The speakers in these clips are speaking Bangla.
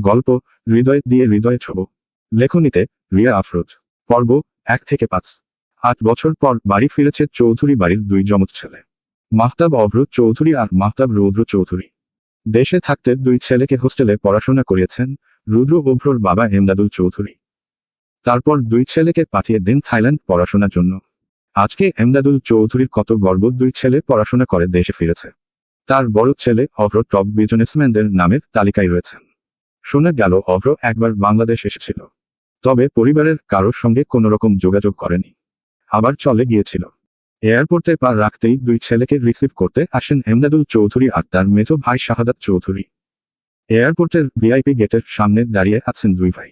গল্প হৃদয় দিয়ে হৃদয় ছোঁবো। লেখনীতে রিয়া আফরোজ। পর্ব 1 থেকে 5। 8 বছর পর বাড়ি ফিরেছে চৌধুরী বাড়ির দুই যমজ ছেলে, মাহতাব অভ্র চৌধুরী আর মাহতাব রৌদ্র চৌধুরী। দেশে থাকতে দুই ছেলেকে হোস্টেলে পড়াশোনা করিয়েছেন রুদ্র অভ্রর বাবা এমদাদুল চৌধুরী। তারপর দুই ছেলেকে পাঠিয়ে দেন থাইল্যান্ড পড়াশোনার জন্য। আজকে এমদাদুল চৌধুরীর কত গর্ব, দুই ছেলে পড়াশোনা করে দেশে ফিরেছে। তার বড় ছেলে অভ্র টপ বিজনেসম্যানদের নামের তালিকায় রয়েছেন। শোনা গেল অভ্র একবার বাংলাদেশ এসেছিল, তবে পরিবারের কারোর সঙ্গে কোনো রকম যোগাযোগ করেনি, আবার চলে গিয়েছিল। এয়ারপোর্টে পা রাখতেই দুই ছেলেকে রিসিভ করতে আসেন এমদাদুল চৌধুরী আর তার মেজো ভাই শাহাদাত চৌধুরী। এয়ারপোর্টের ভিআইপি গেটের সামনে দাঁড়িয়ে আছেন দুই ভাই,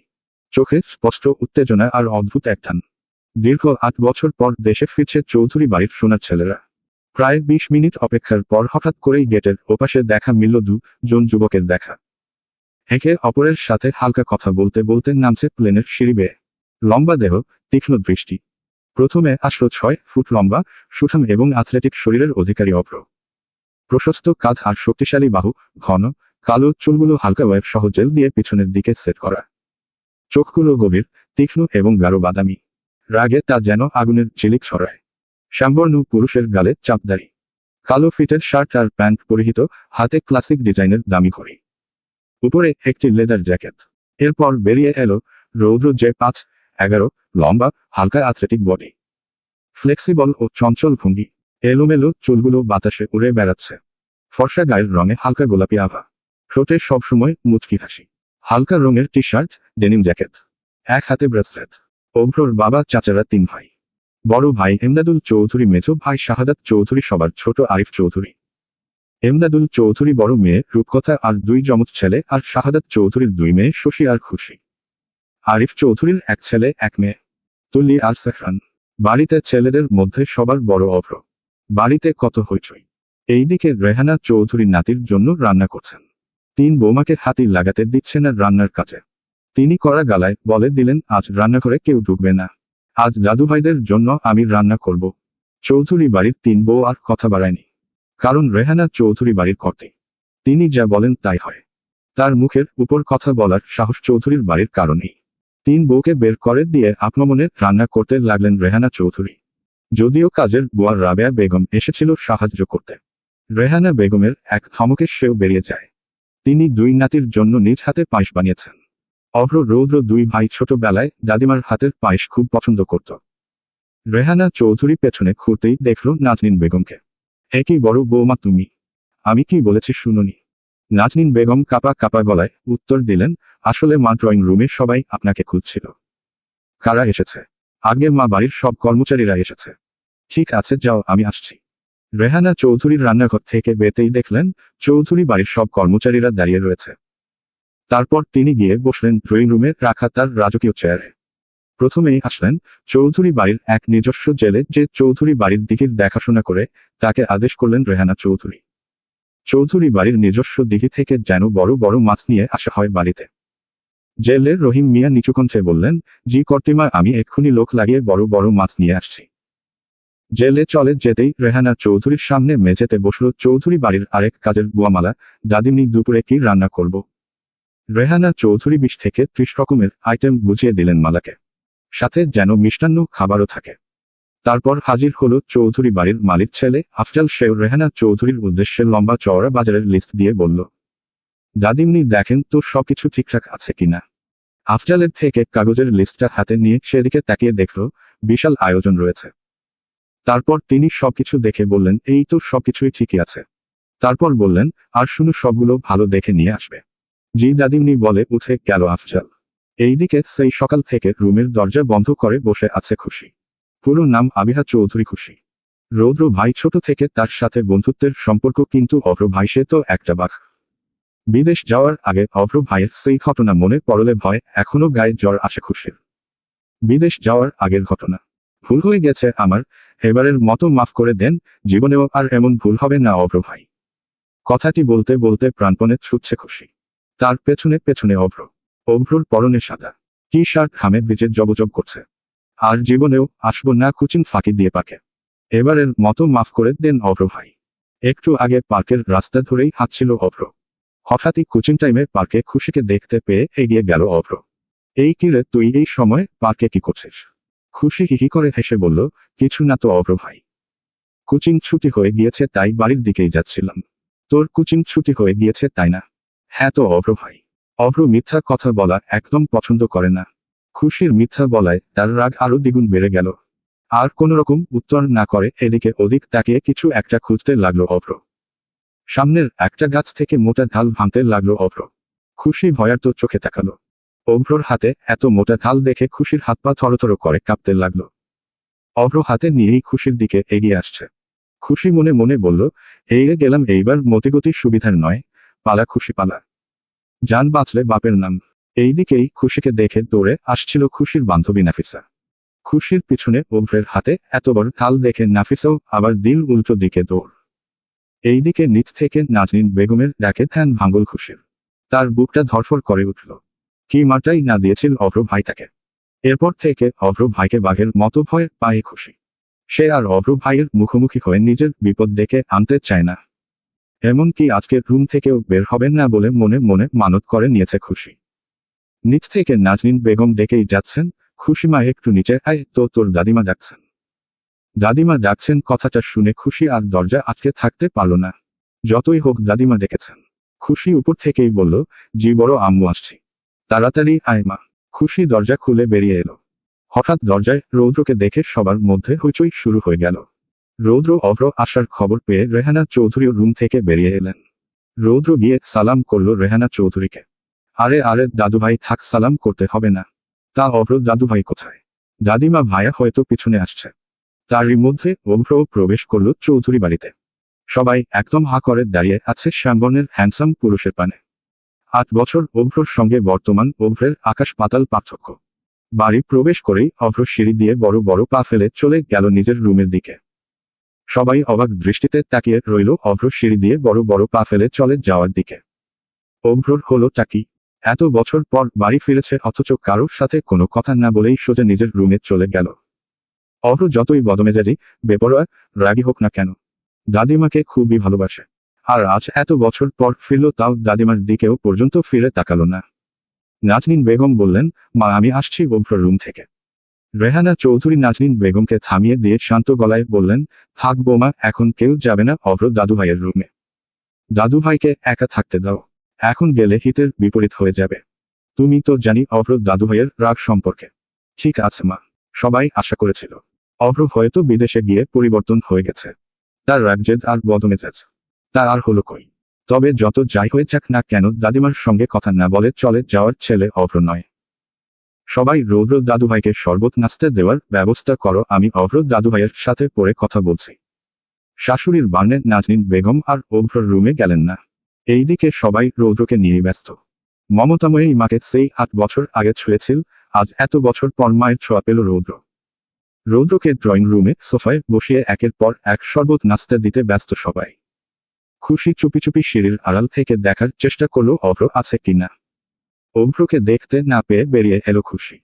চোখে স্পষ্ট উত্তেজনা আর অদ্ভুত এক টান। দীর্ঘ 8 বছর পর দেশে ফিরছে চৌধুরী বাড়ির সোনার ছেলেরা। প্রায় 20 মিনিট অপেক্ষার পর হঠাৎ করেই গেটের ওপাশে দেখা মিলল দুজন যুবকের দেখা। একে অপরের সাথে হালকা কথা বলতে বলতে নামছে প্লেনের সিঁড়ি বেয়ে। লম্বা দেহ, তীক্ষ্ণ দৃষ্টি। প্রথমে আসলো 6 ফুট লম্বা, সুঠাম এবং অ্যাথলেটিক শরীরের অধিকারী অভ্র। প্রশস্ত কাঁধ আর শক্তিশালী বাহু, ঘন কালো চুলগুলো হালকা ওয়েভ সহ জেল দিয়ে পিছনের দিকে সেট করা। চোখগুলো গভীর, তীক্ষ্ণ এবং গাঢ় বাদামি। রাগে তা যেন আগুনের ঝিলিক ছড়ায়। শ্যামবর্ণ পুরুষের গালে চাপদারি, কালো ফিটের শার্ট আর প্যান্ট পরিহিত, হাতে ক্লাসিক ডিজাইনের দামি ঘড়ি, উপরে একটি লেদার জ্যাকেট। এরপর বেরিয়ে এলো রৌদ্র যে 5'11", লম্বা, হালকা অ্যাথলেটিক বডি, ফ্লেক্সিবল ও চঞ্চল ভঙ্গি। এলোমেলো চুলগুলো বাতাসে উড়ে বেড়াচ্ছে। ফর্সা গায়ের রঙে হালকা গোলাপি আভা, ঠোঁটে সবসময় মুচকি হাসি। হালকা রঙের টি শার্ট, ডেনিম জ্যাকেট, এক হাতে ব্রেসলেট। অভ্রর বাবা চাচারা 3 ভাই। বড় ভাই এমদাদুল চৌধুরী, মেজো ভাই শাহাদাত চৌধুরী, সবার ছোট আরিফ চৌধুরী। এমদাদুল চৌধুরী বড় মেয়ে রূপকথা আর 2 যমজ ছেলে, আর শাহাদাত চৌধুরীর 2 মেয়ে শশী আর খুশি। আরিফ চৌধুরীর 1 ছেলে 1 মেয়ে, তুলি আর সেহরান। বাড়িতে ছেলেদের মধ্যে সবার বড় অভ্র। বাড়িতে কত হইচই। এইদিকে রেহানা চৌধুরী নাতির জন্য রান্না করছেন। 3 বৌমাকে হাতি লাগাতে দিচ্ছেন না রান্নার কাজে। তিনি কড়া গলায় বলে দিলেন, আজ রান্নাঘরে কেউ ঢুকবে না, আজ দাদুভাইদের জন্য আমি রান্না করব। চৌধুরী বাড়ির 3 বউ আর কথা বাড়ায়নি, কারণ রেহানা চৌধুরী বাড়ির কর্ত্রী। তিনি যা বলেন তাই হয়। তার মুখের উপর কথা বলার সাহস চৌধুরীর বাড়ির কারণেই। 3 বউকে বের করে দিয়ে আপনমনে রান্না করতে লাগলেন রেহানা চৌধুরী। যদিও কাজের বুয়া রাবেয়া বেগম এসেছিল সাহায্য করতে, রেহানা বেগমের এক ধমকে সেও বেরিয়ে যায়। তিনি 2 নাতির জন্য নিজ হাতে পায়েস বানিয়েছেন। অভ্র রৌদ্র 2 ভাই ছোটবেলায় দাদিমার হাতের পায়েস খুব পছন্দ করত। রেহানা চৌধুরী পেছনে ঘুরতেই দেখল নাজনীন বেগমকে। হে কি বড় বৌমা তুমি, আমি কি বলেছি শুনোনি? নাজনীন বেগম কাপা কাপা গলায় উত্তর দিলেন, আসলে মা, ড্রয়িং রুমে সবাই আপনাকে খুঁজছিল। কারা এসেছে? আগে মা, বাড়ির সব কর্মচারীরা এসেছে। ঠিক আছে যাও, আমি আসছি। রেহানা চৌধুরীর রান্নাঘর থেকে বেরতেই দেখলেন চৌধুরী বাড়ির সব কর্মচারীরা দাঁড়িয়ে রয়েছে। তারপর তিনি গিয়ে বসলেন ড্রয়িং রুমে রাখা তার রাজকীয় চেয়ারে। প্রথমেই আসলেন চৌধুরী বাড়ির এক নিজস্ব জেলে, যে চৌধুরী বাড়ির দিঘির দেখাশোনা করে। তাকে আদেশ করলেন রেহানা চৌধুরী। চৌধুরী বাড়ির নিজস্ব দিঘি থেকে যেন বড় বড় মাছ নিয়ে আসা হয় বাড়িতে। জেলে রহিম মিয়া নিচুকণ্ঠে বললেন, জি কর্তিমা, আমি এক্ষুনি লোক লাগিয়ে বড় বড় মাছ নিয়ে আসছি। জেলে চলে যেতেই রেহানা চৌধুরীর সামনে মেঝেতে বসল চৌধুরী বাড়ির আরেক কাজের বুয়ামালা, দাদিমনি দুপুরে কি রান্না করব? রেহানা চৌধুরী 20 থেকে 30 রকমের আইটেম বুঝিয়ে দিলেন মালাকে, সাথে যেন মিষ্টান্ন খাবারও থাকে। তারপর হাজির হলো চৌধুরী বাড়ির মালিক ছেলে আফজাল। সেও রেহানা চৌধুরীর উদ্দেশ্যে লম্বা চওড়া বাজারের লিস্ট দিয়ে বলল, দাদিমনি দেখেন তো সবকিছু ঠিকঠাক আছে কিনা। আফজালের থেকে কাগজের লিস্টটা হাতে নিয়ে সেদিকে তাকিয়ে দেখল বিশাল আয়োজন রয়েছে। তারপর তিনি সবকিছু দেখে বললেন, এই তো সবকিছুই ঠিকই আছে। তারপর বললেন, আর শুনু, সবগুলো ভালো দেখে নিয়ে আসবে। জি দাদিমনি বলে উঠে গেল আফজাল। এইদিকে সেই সকাল থেকে রুমের দরজা বন্ধ করে বসে আছে খুশি। পুরো নাম আবিহা চৌধুরী খুশি। রৌদ্র ভাই ছোট থেকে তার সাথে বন্ধুত্বের সম্পর্ক, কিন্তু অভ্র ভাই সে তো একটা বাঘ। বিদেশ যাওয়ার আগে অভ্র ভাইয়ের সেই ঘটনা মনে পড়লে ভয় এখনো গায়ে জ্বর আসে খুশির। বিদেশ যাওয়ার আগের ঘটনা। ভুল হয়ে গেছে আমার, এবারের মতো মাফ করে দেন, জীবনেও আর এমন ভুল হবে না অভ্র ভাই। কথাটি বলতে বলতে প্রাণপণে ছুটছে খুশি। তার পেছনে পেছনে অভ্র। অভ্রর পরনে সাদা টি শার্ট ঘামে ভিজে জবজব করছে। আর জীবনেও আসবো না কোচিং ফাঁকি দিয়ে পাকে। এবারের মতো মাফ করে দেন অভ্র ভাই। একটু আগে পার্কের রাস্তা ধরেই হাঁটছিল অভ্র। হঠাৎই কোচিং টাইমে পার্কে খুশিকে দেখতে পেয়ে এগিয়ে গেল অভ্র। এই কি রে, তুই এই সময় পার্কে কি করছিস? খুশি হিহি করে হেসে বলল, কিছু না তো অভ্র ভাই, কোচিং ছুটি হয়ে গিয়েছে তাই বাড়ির দিকেই যাচ্ছিলাম। তোর কোচিং ছুটি হয়ে গিয়েছে তাই না? হ্যাঁ তো অভ্র ভাই। অভ্র মিথ্যা কথা বলা একদম পছন্দ করে না। খুশির মিথ্যা বলায় তার রাগ আরো দ্বিগুণ বেড়ে গেল। আর কোনো রকম উত্তর না করে এদিকে ওদিক তাকিয়ে কিছু একটা খুঁজতে লাগলো অভ্র। সামনের একটা গাছ থেকে মোটা ঢাল ভাঙতে লাগলো অভ্র। খুশি ভয়ার্ত চোখে তাকালো। অভ্রর হাতে এত মোটা ঢাল দেখে খুশির হাত পা থরথর করে কাঁপতে লাগলো। অভ্র হাতে নিয়েই খুশির দিকে এগিয়ে আসছে। খুশি মনে মনে বলল, এগিয়ে গেলাম, এইবার মতিগতি সুবিধার নয়, পালা খুশি পালা, জান বাঁচলে বাপের নাম। এইদিকেই খুশিকে দেখে দৌড়ে আসছিল খুশির বান্ধবী নাফিসা। খুশির পিছনে অভ্রের হাতে এত বড় ঢাল দেখে নাফিসাও আবার দিল উল্টো দিকে দৌড়। এইদিকে নিচ থেকে নাজনীন বেগমের ডাকে ধ্যান ভাঙল খুশির। তার বুকটা ধরফর করে উঠল। কি মারটাই না দিয়েছিল অভ্র ভাই তাকে। এরপর থেকে অভ্র ভাইকে বাঘের মতো ভয় পায় খুশি। সে আর অভ্র ভাইয়ের মুখোমুখি হয়ে নিজের বিপদ ডেকে আনতে চায় না। এমনকি আজকের রুম থেকেও বের হবেন না বলে মনে মনে মানত করে নিয়েছে খুশি। নিচ থেকে নাজনীন বেগম ডেকেই যাচ্ছেন, খুশিমা একটু নিচে আয় তো, তোর দাদিমা ডাকছেন। দাদিমা ডাকছেন কথাটা শুনে খুশি আর দরজা আটকে থাকতে পারল না। যতই হোক দাদিমা ডেকেছেন। খুশি উপর থেকেই বলল, জি বড় আম্মু আসছি, তাড়াতাড়ি আয় মা। খুশি দরজা খুলে বেরিয়ে এলো। হঠাৎ দরজায় রৌদ্রকে দেখে সবার মধ্যে হইচই শুরু হয়ে গেল। রৌদ্র অভ্র আসার খবর পেয়ে রেহানা চৌধুরীর রুম থেকে বেরিয়ে এলেন। রৌদ্র গিয়ে সালাম করল রেহানা চৌধুরীকে। আরে আরে দাদুভাই থাক, সালাম করতে হবে না। তা অভ্র দাদুভাই কোথায়? দাদিমা ভাইয়া হয়তো পিছনে আসছে। তারই মধ্যে অভ্রও প্রবেশ করল চৌধুরী বাড়িতে। সবাই একদম হা করে দাঁড়িয়ে আছে শ্যামবর্ণের হ্যান্ডসাম পুরুষের পানে। 8 বছর অভ্রর সঙ্গে বর্তমান অভ্রের আকাশ পাতাল পার্থক্য। বাড়ি প্রবেশ করেই অভ্র সিঁড়ি দিয়ে বড় বড় পা ফেলে চলে গেল নিজের রুমের দিকে। সবাই অবাক দৃষ্টিতে তাকিয়ে রইল অভ্র সিঁড়ি দিয়ে বড় বড় পা ফেলে চলে যাওয়ার দিকে। অভ্রর হলোটা কি? এত বছর পর বাড়ি ফিরেছে অথচ কারোর সাথে কোনো কথা না বলেই সোজা নিজের রুমে চলে গেল। অভ্র যতই বদমেজাজি, বেপরোয়া, রাগী হোক না কেন, দাদিমাকে খুবই ভালোবাসে। আর আজ এত বছর পর ফিরল, তাও দাদিমার দিকেও পর্যন্ত ফিরে তাকালো না। নাজনীন বেগম বললেন, মা আমি আসছি অভ্রর রুম থেকে। রেহানা চৌধুরী নাজনীন বেগমকে থামিয়ে দিয়ে শান্ত গলায় বললেন, থাক বৌমা, এখন কেউ যাবে না অভ্র দাদুভাইয়ের রুমে। দাদুভাইকে একা থাকতে দাও, এখন গেলে হিতের বিপরীত হয়ে যাবে। তুমি তো জানি অভ্র দাদুভাইয়ের রাগ সম্পর্কে। ঠিক আছে মা। সবাই আশা করেছিল অভ্র হয়তো বিদেশে গিয়ে পরিবর্তন হয়ে গেছে। তার রাগজেদ আর বদমেজাজ তা আর হলো কই। তবে যত যাই হয়ে যাক না কেন, দাদিমার সঙ্গে কথা না বলে চলে যাওয়ার ছেলে অভ্র নয়। সবাই রৌদ্র দাদুভাইকে শরবত নাস্তে দেওয়ার ব্যবস্থা করো, আমি অভ্র দাদুভাইয়ের সাথে পরে কথা বলছি। শাশুড়ির বার্নে নাজনীন বেগম আর অভ্রর রুমে গেলেন না। এইদিকে সবাই রৌদ্রকে নিয়েই ব্যস্ত। মমতাময়ী মাকে সেই 8 বছর আগে ছুঁয়েছিল, আজ এত বছর পর মায়ের ছোঁয়া পেল রৌদ্র। রৌদ্রকে ড্রয়িং রুমে সোফায় বসিয়ে একের পর এক শরবত নাস্তে দিতে ব্যস্ত সবাই। খুশি চুপি চুপি সিঁড়ির আড়াল থেকে দেখার চেষ্টা করলো অভ্র আছে কিনা। অভ্রকে দেখতে না পেয়ে বেরিয়ে এলো খুশি।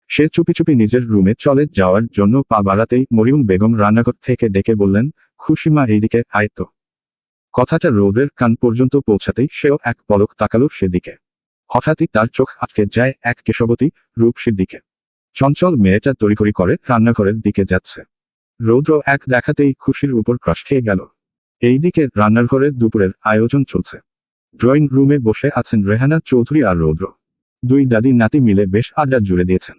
সে চুপি চুপি নিজের রুমে চলে যাওয়ার জন্য পা বাড়াতেই মরিয়ম বেগম রান্নাঘর থেকে ডেকে বললেন, খুশিমা এইদিকে আয় তো। কথাটা রৌদ্রের কান পর্যন্ত পৌঁছাতেই সেও এক পলক তাকালো সেদিকে। হঠাৎই তার চোখ আটকে যায় এক কেশবতী রূপসীর দিকে। চঞ্চল মেয়েটা তড়িঘড়ি করে রান্নাঘরের দিকে যাচ্ছে। রৌদ্র এক দেখাতেই খুশির উপর ক্রাশ খেয়ে গেল। এইদিকে রান্নাঘরে দুপুরের আয়োজন চলছে। ড্রয়িং রুমে বসে আছেন রেহানা চৌধুরী আর রৌদ্র। দুই দাদি নাতি মিলে বেশ আড্ডা জুড়ে দিয়েছেন।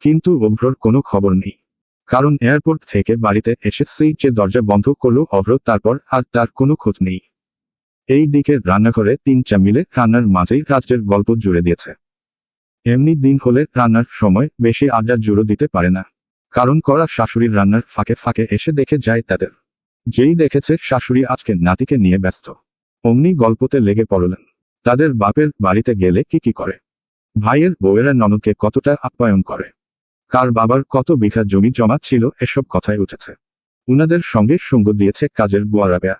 কিন্তু অভ্রর কোনো খবর নেই। কারণ এয়ারপোর্ট থেকে বাড়িতে এসে সেই যে দরজা বন্ধ করলো অভ্র, তারপর আর তার কোনো খোঁজ নেই। এই দিকে রান্নাঘরে 3 চা মিলে রান্নার মাঝেই রাজ্যের গল্প জুড়ে দিয়েছে। এমনি দিন হলে রান্নার সময় বেশি আড্ডা জুড়ো দিতে পারে না। কারণ করা শাশুড়ির রান্নার ফাঁকে ফাঁকে এসে দেখে যায় তাদের। যেই দেখেছে শাশুড়ি আজকে নাতিকে নিয়ে ব্যস্ত, অমনি গল্পতে লেগে পড়লেন। তাদের বাপের বাড়িতে গেলে কি কি করে, ভাইয়ের বউয়েরা ননদকে কতটা আপ্যায়ন করে, কার বাবার কত বিঘা জমি জমা ছিল, এসব কথাই উঠেছে। উনাদের সঙ্গে সঙ্গ দিয়েছে কাজের বুয়া রাবেয়া।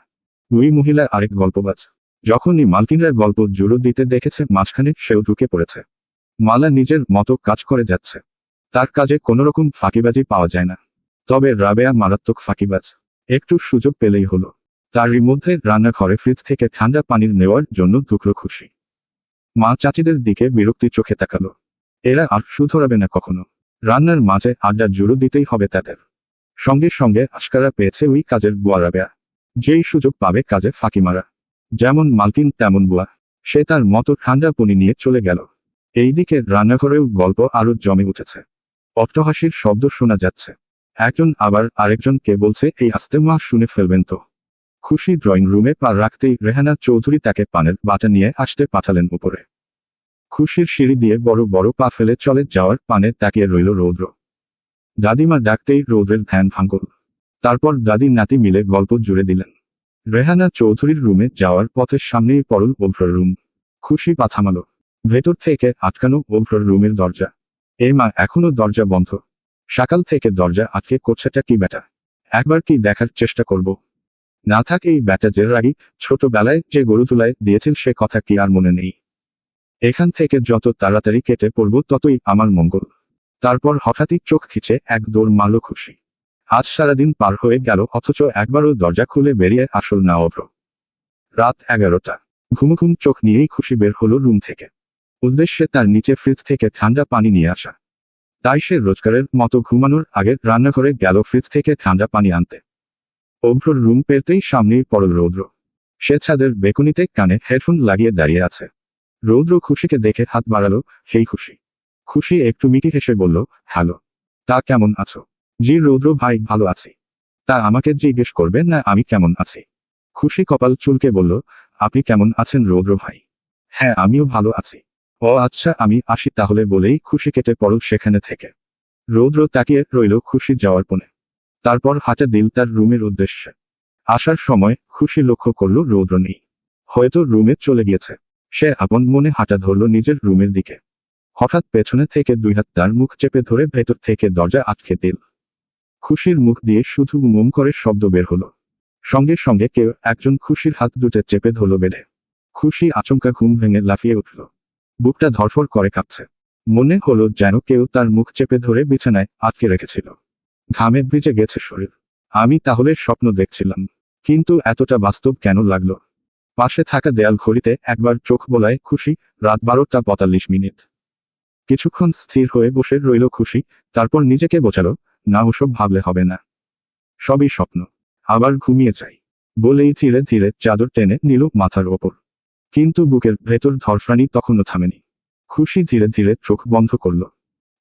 দুই মহিলা আরেক গল্পবাজ। যখনই মালকিনরা গল্প জুড়ো দিতে দেখেছে মাঝখানে সেও ঢুকে পড়েছে। মালা নিজের মতো কাজ করে যাচ্ছে। তার কাজে কোনোরকম ফাঁকিবাজি পাওয়া যায় না। তবে রাবেয়া মারাত্মক ফাঁকিবাজ। একটু সুযোগ পেলেই হলো। তারই মধ্যে রান্নাঘরে ফ্রিজ থেকে ঠান্ডা পানির নেওয়ার জন্য ঢুকলো খুশি। মা চাচিদের দিকে বিরক্তি চোখে তাকালো। এরা আর শুধরাবে না কখনো। রান্নার মাঝে আড্ডা জুড়ো দিতেই হবে তাদের। সঙ্গে সঙ্গে আশকারা পেয়েছে ওই কাজের বুয়া রাবেয়া। যেই সুযোগ পাবে কাজে ফাঁকি মারা। যেমন মালকিন তেমন বুয়া। সে তার মতো ঠান্ডা পানি নিয়ে চলে গেল। এইদিকে রান্নাঘরেও গল্প আরো জমে উঠেছে। অট্টহাসির শব্দ শোনা যাচ্ছে। একজন আবার আরেকজনকে বলছে, এই আস্তে মা শুনে ফেলবেন তো। খুশি ড্রয়িং রুমে পা রাখতেই রেহানা চৌধুরী তাকে পানের বাটা নিয়ে আসতে পাঠালেন উপরে। খুশির সিঁড়ি দিয়ে বড় বড় পা ফেলে চলে যাওয়ার পানে তাকিয়ে রইল রৌদ্র। দাদিমা ডাকতেই রৌদ্রের ধ্যান ভাঙল। তারপর দাদি নাতি মিলে গল্প জুড়ে দিলেন। রেহানা চৌধুরীর রুমে যাওয়ার পথের সামনেই পড়ল ওভ্রর রুম। খুশি পা থামালো। ভেতর থেকে আটকানো ওভ্রর রুমের দরজা। এ মা, এখনো দরজা বন্ধ। সকাল থেকে দরজা আটকে করছেটা কি ব্যাটা? একবার কি দেখার চেষ্টা করব? না থাক এই ব্যাটা যে রাগী, ছোটবেলায় যে গরু তুলায় দিয়েছিল সে কথা কি আর মনে নেই? এখান থেকে যত তাড়াতাড়ি কেটে পড়ব ততই আমার মঙ্গল। তারপর হঠাৎই চোখ খিচে এক দৌড় মারল খুশি। আজ সারাদিন পার হয়ে গেল অথচ একবারও দরজা খুলে বেরিয়ে আসল না অভ্র। রাত 11টা। ঘুমঘুম চোখ নিয়েই খুশি বের হলো রুম থেকে। উদ্দেশ্যে তার নিচে ফ্রিজ থেকে ঠান্ডা পানি নিয়ে আসা। তাই সে রোজগারের মতো ঘুমানোর আগে রান্নাঘরে গেল ফ্রিজ থেকে ঠান্ডা পানি আনতে। অভ্রর রুম পেরতেই সামনেই পড়ল রৌদ্র। সে ছাদের বেকুনিতে কানে হেডফোন লাগিয়ে দাঁড়িয়ে আছে। রৌদ্র খুশিকে দেখে হাত বাড়ালো, হেই খুশি। খুশি একটু মিকি হেসে বলল, হ্যালো। তা কেমন আছো? জি রৌদ্র ভাই, ভালো আছি। তা আমাকে জিজ্ঞেস করবেন না আমি কেমন আছি? খুশি কপাল চুলকে বলল, আপনি কেমন আছেন রৌদ্র ভাই? হ্যাঁ আমিও ভালো আছি। ও আচ্ছা আমি আসি তাহলে বলেই খুশি কেটে পড়ল সেখানে থেকে। রৌদ্র তাকিয়ে রইল খুশি যাওয়ার পনে। তারপর হাঁটা দিল তার রুমের উদ্দেশ্যে। আসার সময় খুশি লক্ষ্য করল রৌদ্র নেই। হয়তো রুমে চলে গিয়েছে। সে আপন মনে হাঁটা ধরল নিজের রুমের দিকে। হঠাৎ পেছনে থেকে দুই হাত তার মুখ চেপে ধরে ভেতর থেকে দরজা আটকে দিল। খুশির মুখ দিয়ে শুধু মুম করে শব্দ বের হলো। সঙ্গে সঙ্গে কেউ একজন খুশির হাত দুটো চেপে ধরল বেড়ে। খুশি আচমকা ঘুম ভেঙে লাফিয়ে উঠল। বুকটা ধরফর করে কাঁপছে। মনে হলো যেন কেউ তার মুখ চেপে ধরে বিছানায় আটকে রেখেছিল। ঘামে ভিজে গেছে শরীর। আমি তাহলে স্বপ্ন দেখছিলাম? কিন্তু এতটা বাস্তব কেন লাগলো? পাশে থাকা দেয়াল ঘড়িতে একবার চোখ বোলায় খুশি, রাত 12:45। কিছুক্ষণ স্থির হয়ে বসে রইল খুশি, তারপর নিজেকে বোঝালো, না ওসব ভাবলে হবে না। সবই স্বপ্ন। আবার ঘুমিয়ে যাই বলেই ধীরে ধীরে চাদর টেনে নিল মাথার ওপর। কিন্তু বুকের ভেতর ধরফরানি তখনও থামেনি। খুশি ধীরে ধীরে চোখ বন্ধ করল।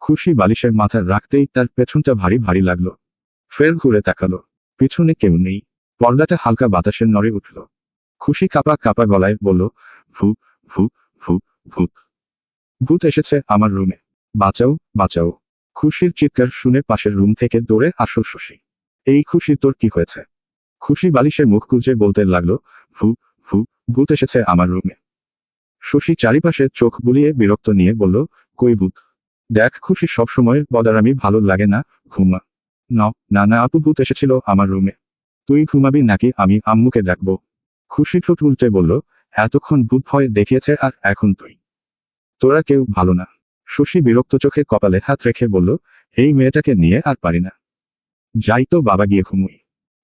খুশি বালিশের মাথা রাখতেই তার পেছনটা ভারী ভারী লাগলো। ফের ঘুরে তাকালো। পিছনে কেউ নেই। পর্দাটা হালকা বাতাসের নড়ে উঠল। খুশি কাঁপা কাঁপা গলায় বলল, ভূত ভূত ভূত ভূত ভূত এসেছে আমার রুমে। বাঁচাও বাঁচাও। খুশির চিৎকার শুনে পাশের রুম থেকে দৌড়ে আসল শশী। এই খুশি, তোর কি হয়েছে? খুশি বালিশে মুখ গুজে বলতে লাগলো, ভূত ভূত ভূত এসেছে আমার রুমে। শশী চারিপাশে চোখ বুলিয়ে বিরক্ত নিয়ে বলল, কই ভূত? দেখ খুশি, সবসময় বদারামি ভালো লাগে না, ঘুমা। না না আপু, ভূত এসেছিল আমার রুমে। তুই ঘুমাবি নাকি আমি আম্মুকে ডাকবো? খুশি ঠোঁট উল্টে বলল, এতক্ষণ ভূত ভয় দেখিয়েছে আর এখন তুই? তোরা কেউ ভালো না। শশী বিরক্ত চোখে কপালে হাত রেখে বলল, এই মেয়েটাকে নিয়ে আর পারি না। যাই তো বাবা, গিয়ে ঘুমুই।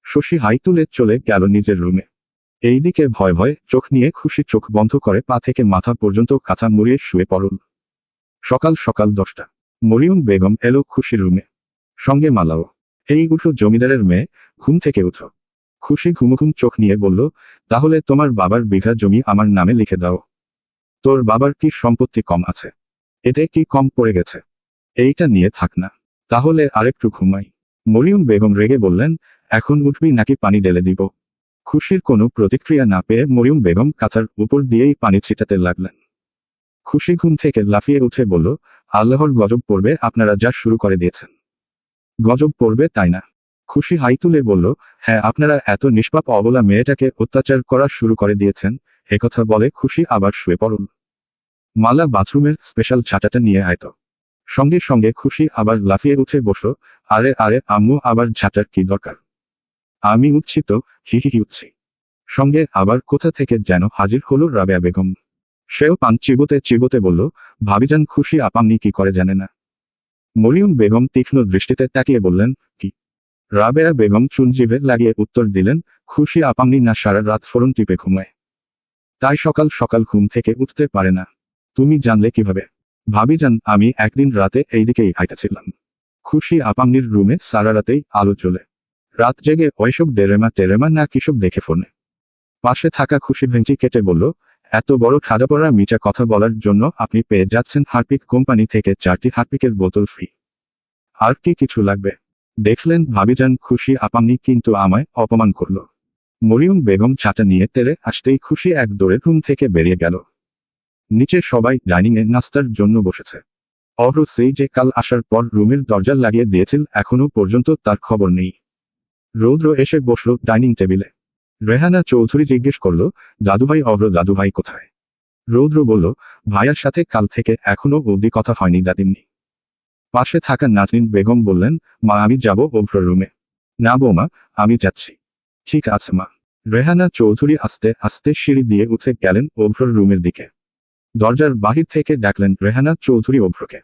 শশী হাই তুলে চলে গেল নিজের রুমে। এইদিকে ভয় ভয় চোখ নিয়ে খুশি চোখ বন্ধ করে পা থেকে মাথা পর্যন্ত কাঁথা মুড়িয়ে শুয়ে পড়ল। সকাল সকাল 10টা। মরিয়ম বেগম এলো খুশির রুমে। সঙ্গে মালাও। এই উঠো জমিদারের মেয়ে, ঘুম থেকে উঠো। খুশি ঘুমঘুম চোখ নিয়ে বলল, তাহলে তোমার বাবার বিঘা জমি আমার নামে লিখে দাও। তোর বাবার কি সম্পত্তি কম আছে? এতে কি কম পড়ে গেছে? এইটা নিয়ে থাক না। তাহলে আরেকটু ঘুমাই। মরিয়ম বেগম রেগে বললেন, এখন উঠবি নাকি পানি ঢেলে দিব? খুশির কোনো প্রতিক্রিয়া না পেয়ে মরিয়ম বেগম কাঁথার উপর দিয়েই পানি ছিটাতে লাগলেন। খুশি ঘুম থেকে লাফিয়ে উঠে বলল, আল্লাহর গজব পড়বে, আপনারা যা শুরু করে দিয়েছেন। গজব পড়বে তাই না? খুশি হাই তুলে বলল, হ্যাঁ আপনারা এত নিষ্পাপ অবলা মেয়েটাকে অত্যাচার করা শুরু করে দিয়েছেন। একথা বলে খুশি আবার শুয়ে পড়ল। মালা বাথরুমের স্পেশাল ঝাঁটাটা নিয়ে আয়তো। সঙ্গে সঙ্গে খুশি আবার লাফিয়ে উঠে বসল, আরে আরে আম্মু, আবার ঝাঁটার কি দরকার? আমি উঠছি তো, হি উঠছি। সঙ্গে আবার কোথা থেকে যেন হাজির হলো রাবেয়া বেগম। সেও পান চিবোতে চিবোতে বলল, ভাবিজান খুশি আপামনি কি করে জানে না? মরিয়ম বেগম তীক্ষ্ণ দৃষ্টিতে তাকিয়ে বললেন, কি? রাবেয়া বেগম চুন জিভে লাগিয়ে উত্তর দিলেন, খুশি আপামনি না সারা রাত ফোন টিপে ঘুমায়, তাই সকাল সকাল ঘুম থেকে উঠতে পারে না। তুমি জানলে কিভাবে? ভাবিজান, আমি একদিন রাতে এইদিকেই হাইতাছিলাম। খুশি আপামনির রুমে সারা রাতেই আলো জ্বলে। রাত জেগে ওইসব ডেরেমা টেরেমা না কিসব দেখে ফোনে। পাশে থাকা খুশি ভেঙচি কেটে বলল, এত বড় ঠাডাপড়া মিচা কথা বলার জন্য আপনি পেয়ে যাচ্ছেন হারপিক কোম্পানি থেকে 4টি হারপিকের বোতল ফ্রি। আর কি কিছু লাগবে? দেখলেন ভাবিজান, খুশি আপামনি কিন্তু আমায় অপমান করল। মরিয়ম বেগম চাটা নিয়ে তেরে আসতেই খুশি এক দৌড়ে রুম থেকে বেরিয়ে গেল। নিচে সবাই ডাইনিংয়ে নাস্তার জন্য বসেছে। অভ্র সেই যে কাল আসার পর রুমের দরজা লাগিয়ে দিয়েছিল, এখনো পর্যন্ত তার খবর নেই। রৌদ্র এসে বসল ডাইনিং টেবিলে। রেহানা চৌধুরী জিজ্ঞেস করল, দাদুভাই অভ্র দাদুভাই কোথায়? রৌদ্র বলল, ভাইয়ার সাথে কাল থেকে এখনো অবধি কথা হয়নি দাদিমনি। পাশে থাকা নাজনীন বেগম বললেন, মা আমি যাব অভ্র রুমে। না বৌমা, আমি যাচ্ছি। ঠিক আছে মা। রেহানা চৌধুরী আস্তে আস্তে সিঁড়ি দিয়ে উঠে গেলেন অভ্রর রুমের দিকে। দরজার বাহির থেকে ডাকলেন রেহানা চৌধুরী অভ্রকে।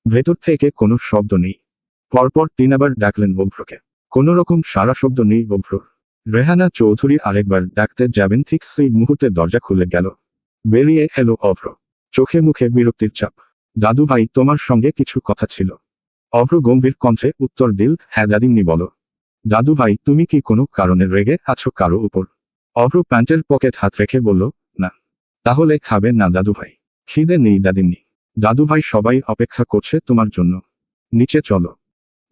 ভেতর থেকে কোনো শব্দ নেই। পরপর 3 বার ডাকলেন অভ্রকে। কোনো রকম সারা শব্দ নেই অভ্রর। রেহানা চৌধুরী আরেকবার ডাকতে যাবেন, ঠিক সেই মুহূর্তে দরজা খুলে গেল। বেরিয়ে এলো অভ্র, চোখে মুখে বিরক্তির চাপ। দাদু ভাই, তোমার সঙ্গে কিছু কথা ছিল। অভ্র গম্ভীর কণ্ঠে উত্তর দিল, হ্যাঁ দাদিমনি বলো। দাদু ভাই, তুমি কি কোনো কারণে রেগে আছো কারো উপর? অভ্র প্যান্টের পকেট হাত রেখে বলল, না। তাহলে খাবে না দাদু ভাই? খিদে নেই দাদিমনি। দাদু ভাই, সবাই অপেক্ষা করছে তোমার জন্য। নিচে চলো।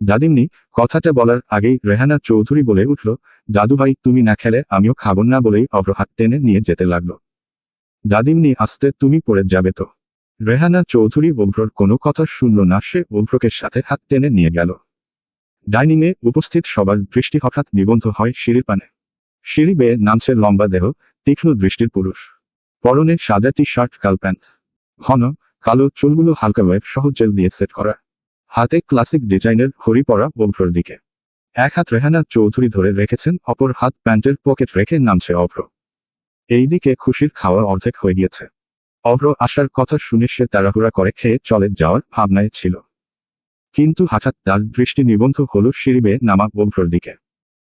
দাদিমনি কথাটা বলার আগেই রেহানা চৌধুরী বলে উঠল, দাদু ভাই তুমি না খেলে আমিও খাবো না, বলেই অভ্র হাত টেনে নিয়ে যেতে লাগলো। দাদিমনি আস্তে, তুমি পড়ে যাবে তো। রেহানা চৌধুরী অভ্রর কোনো কথা শুনল না, সে অভ্রকে সাথে হাত টেনে নিয়ে গেল। ডাইনিংয়ে উপস্থিত সবার দৃষ্টি হঠাৎ নিবন্ধ হয় সিঁড়ির পানে। সিঁড়ি বেয়ে নামছে লম্বা দেহ, তীক্ষ্ণ দৃষ্টির পুরুষ। পরনে সাদা টি শার্ট, কাল প্যান্ট। ঘন কালো চুলগুলো হালকা ওয়েব সহ জেল দিয়ে সেট করা। হাতে ক্লাসিক ডিজাইনের ঘড়ি পরা অভ্রর দিকে। এক হাত রেহানা চৌধুরী ধরে রেখেছেন, অপর হাত প্যান্টের পকেট রেখে নামছে অভ্র। এইদিকে খুশির খাওয়া অর্ধেক হয়ে গিয়েছে। অভ্র আসার কথা শুনে সে তাড়াহুড়া করে খেয়ে চলে যাওয়ার ভাবনায় ছিল। কিন্তু হঠাৎ তার দৃষ্টি নিবন্ধ হলো সিঁড়ি বেয়ে নামা অভ্রর দিকে।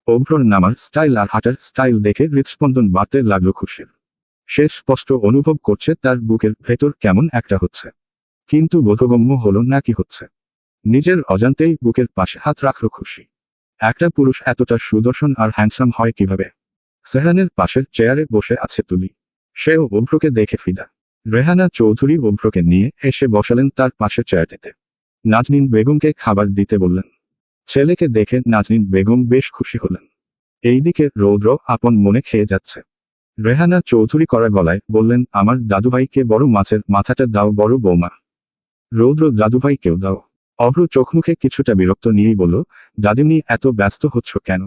অভ্রর নামার স্টাইল আর হাঁটার স্টাইল দেখে হৃৎস্পন্দন বাড়তে লাগলো খুশির। সে স্পষ্ট অনুভব করছে তার বুকের ভেতর কেমন একটা হচ্ছে, কিন্তু বোধগম্য হলো না কি হচ্ছে। নিজের অজান্তেই বুকের পাশে হাত রাখল খুশি। একটা পুরুষ এতটা সুদর্শন আর হ্যান্ডসাম হয় কিভাবে? সেহরানের পাশের চেয়ারে বসে আছে তুলি। সেও অভ্রকে দেখে ফিদা। রেহানা চৌধুরী অভ্রকে নিয়ে এসে বসালেন তার পাশের চেয়ারটিতে। নাজনীন বেগমকে খাবার দিতে বললেন। ছেলেকে দেখে নাজনীন বেগম বেশ খুশি হলেন। এইদিকে রৌদ্র আপন মনে খেয়ে যাচ্ছে। রেহানা চৌধুরী করা গলায় বললেন, আমার দাদুভাইকে বড় মাছের মাথাটা দাও বড় বৌমা। রৌদ্র, দাদুভাইকেও দাও। অভ্র চোখমুখে কিছুটা বিরক্ত নিয়েই বলল, দাদিমনি এত ব্যস্ত হচ্ছ কেন?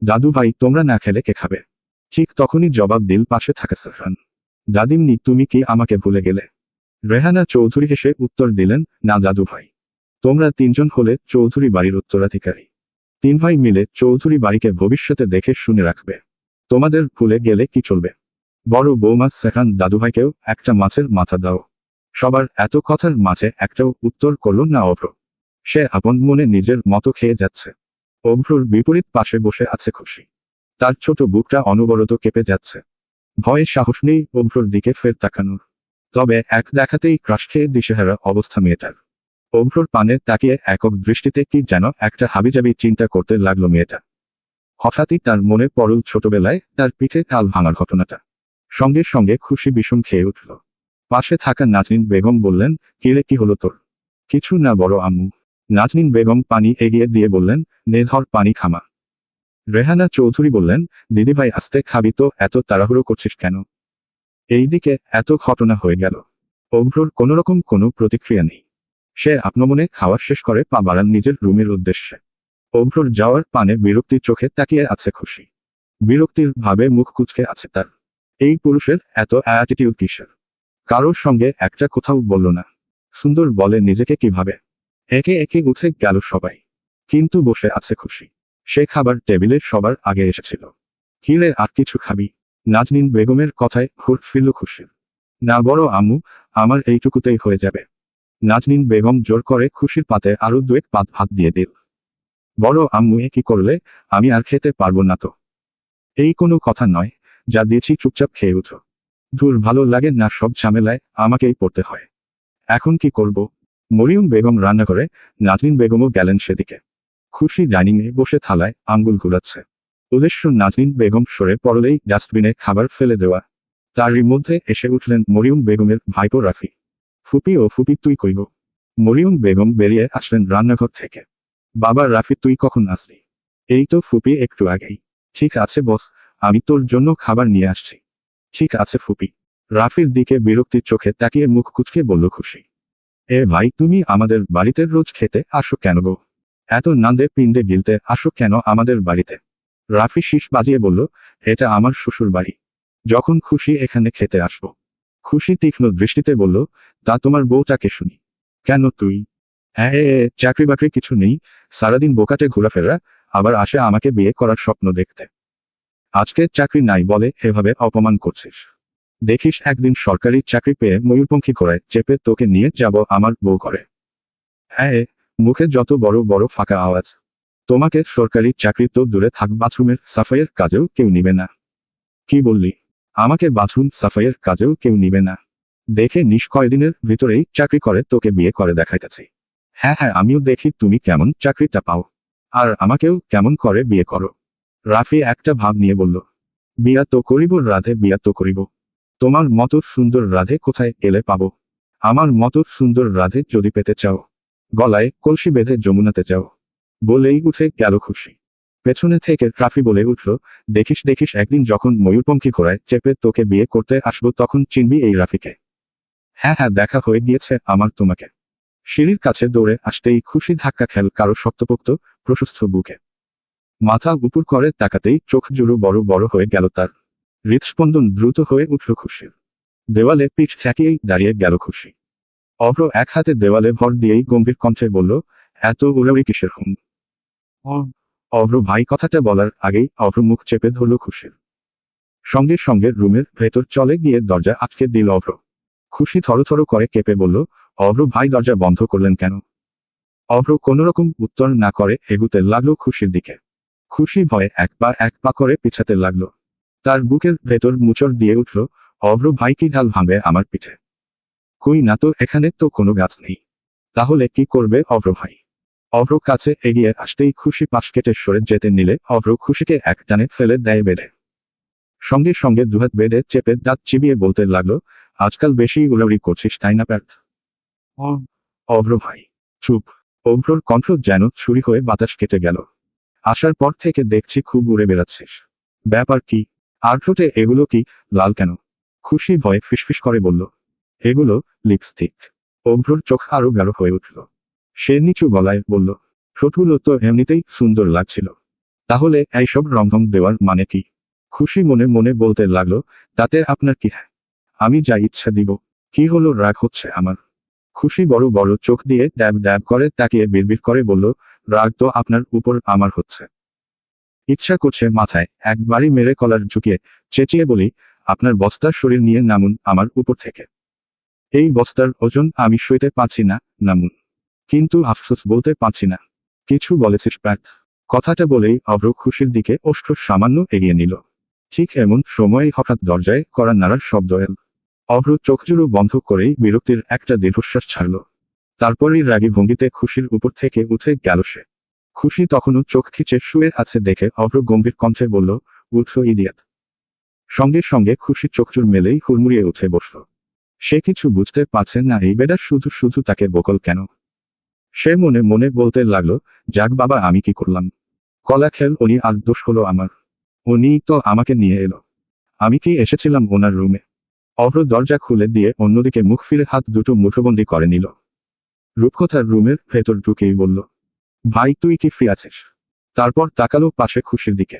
দাদুভাই, তোমরা না খেলে কে খাবে? ঠিক তখনই জবাব দিল পাশে থাকা সেহরান। দাদিমনি, তুমি কি আমাকে ভুলে গেলে? রেহানা চৌধুরী হেসে উত্তর দিলেন, না দাদুভাই। তোমরা 3 জন হলে চৌধুরী বাড়ির উত্তরাধিকারী। 3 ভাই মিলে চৌধুরী বাড়িকে ভবিষ্যতে দেখে শুনে রাখবে। তোমাদের ভুলে গেলে কি চলবে? বড় বৌমা সেহরান, দাদুভাইকেও একটা মাছের মাথা দাও। সবার এত কথার মাঝে একটাও উত্তর করল না অভ্র। সে আপন মনে নিজের মতো খেয়ে যাচ্ছে। অভ্রর বিপরীত পাশে বসে আছে খুশি। তার ছোট বুকটা অনবরত কেঁপে যাচ্ছে। ভয়ে সাহস নেই অভ্রর দিকে ফের তাকানোর। তবে এক দেখাতেই ক্রাশ খেয়ে দিশেহারা অবস্থা মেয়েটার। অভ্রর পানে তাকিয়ে একক দৃষ্টিতে কি যেন একটা হাবিজাবি চিন্তা করতে লাগলো মেয়েটা। হঠাৎই তার মনে পড়ল ছোটবেলায় তার পিঠে টাল ভাঙার ঘটনাটা। সঙ্গে সঙ্গে খুশি বিষম খেয়ে উঠল। পাশে থাকা নাজনীন বেগম বললেন, কিরে, কি হলো তোর? কিছু না বড় আম্মু। নাজনীন বেগম পানি এগিয়ে দিয়ে বললেন, নে ধর পানি খামা। রেহানা চৌধুরী বললেন, দিদিভাই আস্তে খাবি তো, এত তাড়াহুড়ো করছিস কেন? এইদিকে এত ঘটনা হয়ে গেল। অভ্রর কোনোরকম কোনো প্রতিক্রিয়া নেই। সে আপনমনে খাওয়া শেষ করে পা বাড়ান নিজের রুমের উদ্দেশ্যে। অভ্রর যাওয়ার পানে বিরক্তির চোখে তাকিয়ে আছে খুশি। বিরক্তির ভাবে মুখ কুঁচকে আছে তার। এই পুরুষের এত অ্যাটিটিউড কিসের? কারোর সঙ্গে একটা কোথাও বলল না। সুন্দর বলে নিজেকে কিভাবে? একে একে উঠে গেল সবাই। কিন্তু বসে আছে খুশি। সে খাবার টেবিলে সবার আগে এসেছিল। কিরে, আর কিছু খাবি? নাজনীন বেগমের কথায় হুট ফিরল খুশির। না বড় আম্মু, আমার এইটুকুতেই হয়ে যাবে। নাজনীন বেগম জোর করে খুশির পাতে আরো 2 পাত ভাত দিয়ে দিল। বড় আম্মু, এ কি করলে? আমি আর খেতে পারবো না তো। এই কোনো কথা নয়, যা দিয়েছি চুপচাপ খেয়ে উঠো। ধুর, ভালো লাগে না সব ঝামেলায় আমাকেই পড়তে হয়। এখন কি করব? মরিয়ম বেগম রান্না করে, নাজনীন বেগমও গেলেন সেদিকে। খুশি ডাইনিংয়ে বসে থালায় আঙ্গুল ঘুরাচ্ছে। উদ্দেশ্য নাজনীন বেগম সরে পড়লেই ডাস্টবিনে খাবার ফেলে দেওয়া। তারই মধ্যে এসে উঠলেন মরিয়ম বেগমের ভাইপো রাফি। ফুপি ও ফুপি, তুই কই গো? মরিয়ম বেগম বেরিয়ে আসলেন রান্নাঘর থেকে। বাবা রাফি, তুই কখন আসলি? এই তো ফুপি, একটু আগেই। ঠিক আছে বস, আমি তোর জন্য খাবার নিয়ে আসছি। ঠিক আছে ফুপি। রাফির দিকে বিরক্তির চোখে তাকিয়ে মুখ কুঁচকে বলল খুশি। এ ভাই, তুমি আমাদের বাড়িতে রোজ খেতে আসো কেন গো? এত নান্দে পিণ্ডে গিলতে আসো কেন আমাদের বাড়িতে? রাফি শীষ বাজিয়ে বলল, এটা আমার শ্বশুর বাড়ি। যখন খুশি এখানে খেতে আসবো। খুশি তীক্ষ্ণ দৃষ্টিতে বলল, তা তোমার বউটাকে শুনি। কেন তুই? চাকরি বাকরি কিছু নেই, সারাদিন বোকাটে ঘোরাফেরা, আবার আসে আমাকে বিয়ে করার স্বপ্ন দেখতে। আজকে চাকরি নাই বলে এভাবে অপমান করছিস? দেখিস একদিন সরকারি চাকরি পেয়ে ময়ূরপঙ্খী ঘোড়ায় চেপে তোকে নিয়ে যাব আমার বউ করে। হ্যাঁ, মুখে যত বড় বড় ফাঁকা আওয়াজ। তোমাকে সরকারি চাকরি তো দূরে থাক, বাথরুমের সাফাইয়ের কাজেও কেউ নিবে না। কি বললি? আমাকে বাথরুম সাফাইয়ের কাজেও কেউ নিবে না? দেখে নিস কয়দিনের ভিতরেই চাকরি করে তোকে বিয়ে করে দেখাইতেছি। হ্যাঁ হ্যাঁ, আমিও দেখি তুমি কেমন চাকরিটা পাও, আর আমাকেও কেমন করে বিয়ে করো। রাফি একটা ভাব নিয়ে বলল, বিয়া তো করিব রাধে, বিয়া তো করিব। তোমার মতো সুন্দর রাধে কোথায় গেলে পাবো? আমার মতো সুন্দর রাধে যদি পেতে চাও, গলায় কলসি বেঁধে যমুনাতে যাও। বলেই উঠে গেল খুশি। পেছনে থেকে রাফি বলে উঠল, দেখিস দেখিস একদিন যখন ময়ূরপঙ্খী ঘোড়ায় চেপে তোকে বিয়ে করতে আসবো তখন চিনবি এই রাফিকে। হ্যাঁ হ্যাঁ, দেখা হয়ে গিয়েছে আমার তোমাকে। সিঁড়ির কাছে দৌড়ে আসতেই খুশি ধাক্কা খেল কারো শক্তপোক্ত প্রশস্ত বুকে। মাথা উপর করে তাকাতেই চোখ জুড়ো বড় বড় হয়ে গেল তার। হৃৎস্পন্দন দ্রুত হয়ে উঠল খুশির। দেওয়ালে পিঠ ঠেকিয়েই দাঁড়িয়ে গেল খুশি। অভ্র এক হাতে দেওয়ালে ভর দিয়েই গম্ভীর কণ্ঠে বলল, এত উড়াউড়ি কিসের হুম? অভ্র ভাই কথাটা বলার আগেই অভ্র মুখ চেপে ধরল খুশির। সঙ্গে সঙ্গে রুমের ভেতর চলে গিয়ে দরজা আটকে দিল অভ্র। খুশি থরথর করে কেঁপে বলল, অভ্র ভাই, দরজা বন্ধ করলেন কেন? অভ্র কোনোরকম উত্তর না করে এগুতে লাগলো খুশির দিকে। খুশি ভয়ে এক পা করে পিছাতে লাগলো। তার বুকের ভেতর মুচড় দিয়ে উঠল, অভ্র ভাই কি ঢাল ভাঙবে আমার পিঠে? কই না তো, এখানে তো কোনো গাছ নেই। তাহলে কি করবে অভ্র ভাই? অভ্র কাছে এগিয়ে আসতেই খুশি পাশ কেটে সরে যেতে নিলে অভ্র খুশিকে এক টানে ফেলে দেয় বেডে। সঙ্গে সঙ্গে দুহাত বেডে চেপে দাঁত চিবিয়ে বলতে লাগলো, আজকাল বেশি উড়াউড়ি করছিস তাই না প্যাট? অভ্র ভাই চুপ। অভ্রর কণ্ঠ যেন ছুরি হয়ে বাতাস কেটে গেল। আসার পর থেকে দেখছি খুব উড়ে বেড়াচ্ছিস। ব্যাপার কি? আর ঠোঁটে এগুলো কি, লাল কেন? খুশি ভয়ে ফিসফিস করে বলল, এগুলো লিপস্টিক। অভ্রর চোখ আরো গাঢ় হয়ে উঠল। সে নিচু গলায় বলল, ঠোঁটগুলো তো এমনিতেই সুন্দর লাগছিল। তাহলে এইসব রংঢং দেওয়ার মানে কি? খুশি মনে মনে বলতে লাগলো, তাতে আপনার কি? হ্যাঁ, আমি যা ইচ্ছা দিব। কি হলো, রাগ হচ্ছে আমার? খুশি বড় বড় চোখ দিয়ে ড্যাব ড্যাব করে তাকিয়ে বিড়বিড় করে বলল, রাগ তো আপনার উপর আমার হচ্ছে। ইচ্ছা করছে মাথায় একবারই মেরে কলার ঝুঁকিয়ে চেঁচিয়ে বলি, আপনার বস্তার শরীর নিয়ে নামুন আমার উপর থেকে। এই বস্তার ওজন আমি সইতে পারছি না, নামুন। কিন্তু আফসোস বলতে পারছি না। কিছু বলেছিস প্যাট? কথাটা বলেই অভ্র খুশির দিকে ওষ্ঠ সামান্য এগিয়ে নিল। ঠিক এমন সময় হঠাৎ দরজায় কড়া নাড়ার শব্দ এল। অভ্র চোখজুড়ো বন্ধ করেই বিরক্তির একটা দীর্ঘশ্বাস ছাড়ল। তারপরই রাগী ভঙ্গিতে খুশির উপর থেকে উঠে গেল সে। খুশি তখনও চোখ খিচে শুয়ে আছে দেখে অভ্র গম্ভীর কণ্ঠে বলল, উঠো ইডিয়েট। সঙ্গে সঙ্গে খুশি চোখচুর মেলেই হুড়মুড়িয়ে উঠে বসল। সে কিছু বুঝতে পারছে না এই বেটা শুধু শুধু তাকে বকল কেন। সে মনে মনে বলতে লাগলো, যাক বাবা, আমি কি করলাম? কলা খেল উনি, আর দোষ হলো আমার। উনি তো আমাকে নিয়ে এলো। আমি কি এসেছিলাম ওনার রুমে? অভ্র দরজা খুলে দিয়ে অন্যদিকে মুখ ফিরে হাত দুটো মুঠোবন্দি করে নিল। রূপকথার রুমের ভেতর ঢুকেই বলল, ভাই তুই কি ফ্রি আছিস? তারপর তাকালো পাশে খুশির দিকে।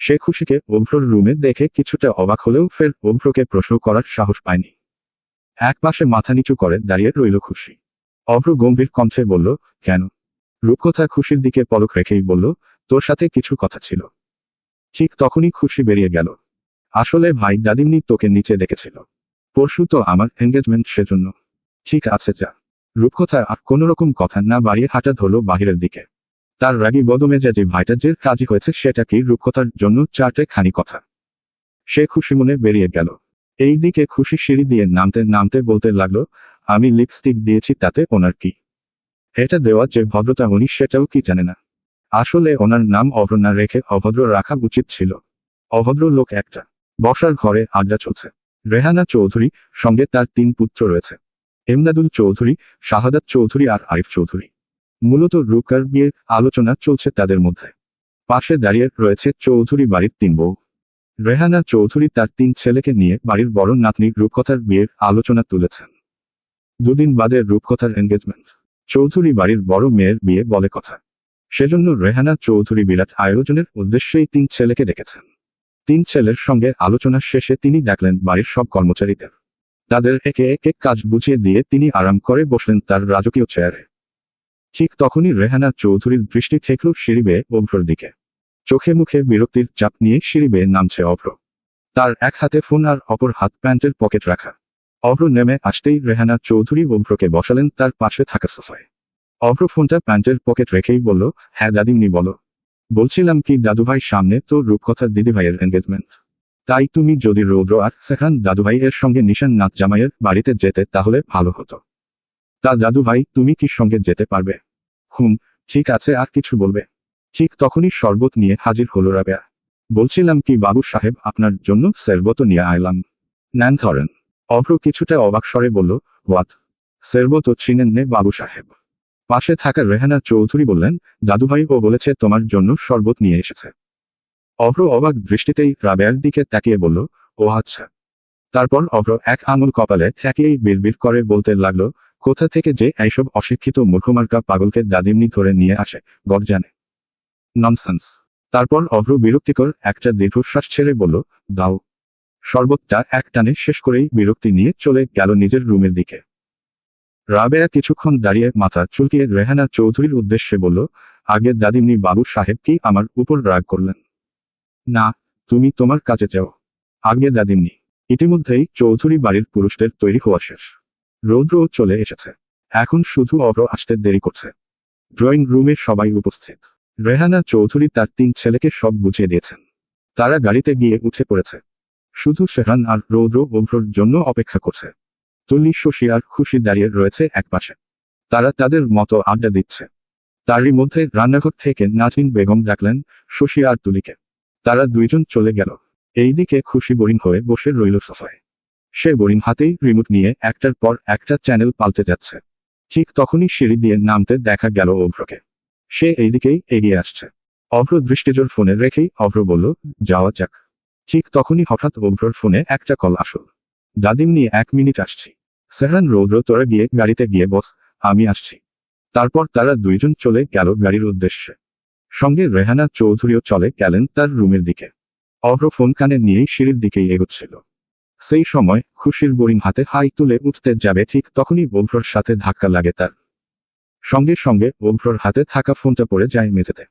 সে খুশিকে অভ্রর রুমে দেখে কিছুটা অবাক হলেও ফের অভ্রকে প্রশ্ন করার সাহস পায়নি। এক পাশে মাথা নিচু করে দাঁড়িয়ে রইল খুশি। অভ্র গম্ভীর কণ্ঠে বলল, কেন? রূপকথা খুশির দিকে পলক রেখেই বলল, তোর সাথে কিছু কথা ছিল। ঠিক তখনই খুশি বেরিয়ে গেল। আসলে ভাই, দাদিমনি তোকে নিচে ডেকেছিল। পরশু তো আমার এঙ্গেজমেন্ট, সেজন্য। ঠিক আছে যা। রূপকথা আর কোনোরকম কথা না বাড়িয়ে হাঁটা ধরল বাহিরের দিকে। তার রাগী বদমেজাজি ভাইটা যে কাজই হয়েছে সেটা কি রূপকথার জন্য চারটে খানি কথা। সে খুশি মনে বেরিয়ে গেল। এই দিকে খুশি সিঁড়ি দিয়ে নামতে নামতে বলতে লাগলো, আমি লিপস্টিক দিয়েছি তাতে ওনার কি? এটা দেওয়া যে ভদ্রতা উনি সেটাও কি জানে না? আসলে ওনার নাম অভ্র না রেখে অভদ্র রাখা উচিত ছিল। অভদ্র লোক একটা। বসার ঘরে আড্ডা চলছে। রেহানা চৌধুরী, সঙ্গে তার 3 পুত্র রয়েছে। এমদাদুল চৌধুরী, শাহাদাত চৌধুরী আর আরিফ চৌধুরী। মূলত রূপকার বিয়ের আলোচনা চলছে তাদের মধ্যে। পাশে দাঁড়িয়ে রয়েছে চৌধুরী বাড়ির 3 বউ। রেহানা চৌধুরী তার 3 ছেলেকে নিয়ে বাড়ির বড় নাতনি রূপকথার বিয়ের আলোচনা তুলেছেন। দুদিন বাদে রূপকথার এনগেজমেন্ট। চৌধুরী বাড়ির বড় মেয়ের বিয়ে বলে কথা। সেজন্য রেহানা চৌধুরী বিরাট আয়োজনের উদ্দেশ্যেই 3 ছেলেকে ডেকেছেন। 3 ছেলের সঙ্গে আলোচনা শেষে তিনি ডাকলেন বাড়ির সব কর্মচারীদের। তাদের একে একে কাজ বুঝিয়ে দিয়ে তিনি আরাম করে বসলেন তার রাজকীয় চেয়ারে। ঠিক তখনই রেহানা চৌধুরীর দৃষ্টি ঠেকল সিঁড়ি বেয়ে অভ্রর দিকে। চোখে মুখে বিরক্তির চাপ নিয়ে সিঁড়ি বেয়ে নামছে অভ্র। তার এক হাতে ফোন আর অপর হাত প্যান্টের পকেট রাখা। অভ্র নেমে আসতেই রেহানা চৌধুরী অভ্রকে বসালেন তার পাশে থাকা সোফায়। অভ্র ফোনটা প্যান্টের পকেট রেখেই বলল, হ্যাঁ দাদিমনি বলো। বলছিলাম কি দাদুভাই, সামনে তো রূপকথার দিদিভাইয়ের এনগেজমেন্ট। তাই তুমি যদি রৌদ্র আর সেখান দাদুভাই এর সঙ্গে নিশান নাথ জামাইয়ের বাড়িতে যেতে তাহলে ভালো হতো। তা দাদুভাই তুমি কি সঙ্গে যেতে পারবে? ঠিক আছে, আর কিছু বলবে? ঠিক তখনই শরবত নিয়ে হাজির হলো রাবেয়া। বলছিলাম কি বাবু সাহেব, আপনার জন্য শরবত নিয়ে আইলাম। নেন ধরেন। অভ্র কিছুটা অবাক স্বরে বলল, হোয়াট? শরবত চিনেন নে বাবু সাহেব? পাশে থাকা রেহানা চৌধুরী বললেন, দাদুভাই ও বলেছে তোমার জন্য শরবত নিয়ে এসেছে। অভ্র অবাক দৃষ্টিতেই রাবেয়ার দিকে তাকিয়ে বলল, ও আচ্ছা। তারপর অভ্র এক আঙুল কপালে ঠেকিয়েই বিড়বিড় করে বলতে লাগলো, কোথা থেকে যে এইসব অশিক্ষিত মূর্খমার্কা পাগলকে দাদিমনি ধরে নিয়ে আসে, গড জানে। ননসেন্স। তারপর অভ্র বিরক্তিকর একটা দীর্ঘশ্বাস ছেড়ে বলল, দাও। শরবতটা এক টানে শেষ করেই বিরক্তি নিয়ে চলে গেল নিজের রুমের দিকে। রাবেয়া কিছুক্ষণ দাঁড়িয়ে মাথা চুলকিয়ে রেহানা চৌধুরীর উদ্দেশ্যে বলল, আগে দাদিমনি বাবু সাহেব কি আমার উপর রাগ করলেন? না, তুমি তোমার কাজে যাও। আগে দাদিমনি। ইতিমধ্যেই চৌধুরী বাড়ির পুরুষদের তৈরি হওয়া শেষ। রৌদ্রও চলে এসেছে। এখন শুধু অভ্র আসতে দেরি করছে। ড্রয়িং রুমে সবাই উপস্থিত। রেহানা চৌধুরী তার 3 ছেলেকে সব বুঝিয়ে দিয়েছেন। তারা গাড়িতে গিয়ে উঠে পড়েছে। শুধু সেহান আর রৌদ্র অভ্রর জন্য অপেক্ষা করছে। তুলি, শশী আর খুশি দাঁড়িয়ে রয়েছে একপাশে। তারা তাদের মতো আড্ডা দিচ্ছে। তারই মধ্যে রান্নাঘর থেকে নাজনীন বেগম ডাকলেন শশী আর তুলিকে। তারা দুইজন চলে গেল। এইদিকে খুশি বোরিং হয়ে বসে রইল সোফায়। সে বোরিং হাতেই রিমোট নিয়ে একটার পর একটা চ্যানেল পাল্টে যাচ্ছে। ঠিক তখনই সিঁড়ি দিয়ে নামতে দেখা গেল অভ্রকে। সে এইদিকেই এগিয়ে আসছে। অভ্র দৃষ্টিজোর ফোনে রেখেই অভ্র বলল, যাওয়া যাক। ঠিক তখনই হঠাৎ অভ্রর ফোনে একটা কল আসল। দাদিমনি 1 মিনিট আসছি। সেহরান, রৌদ্র তোরা গিয়ে গাড়িতে গিয়ে বস, আমি আসছি। তারপর তারা দুইজন চলে গেল গাড়ির উদ্দেশ্যে। সঙ্গে রেহানা চৌধুরীও চলে গেলেন তার রুমের দিকে। অভ্র ফোন কানে নিয়েই সিঁড়ির দিকেই এগোচ্ছিল। সেই সময় খুশির বোরিং হাতে হাই তুলে উঠতে যাবে, ঠিক তখনই অভ্রর সাথে ধাক্কা লাগে তার। সঙ্গে সঙ্গে অভ্রর হাতে থাকা ফোনটা পড়ে যায় মেঝেতে।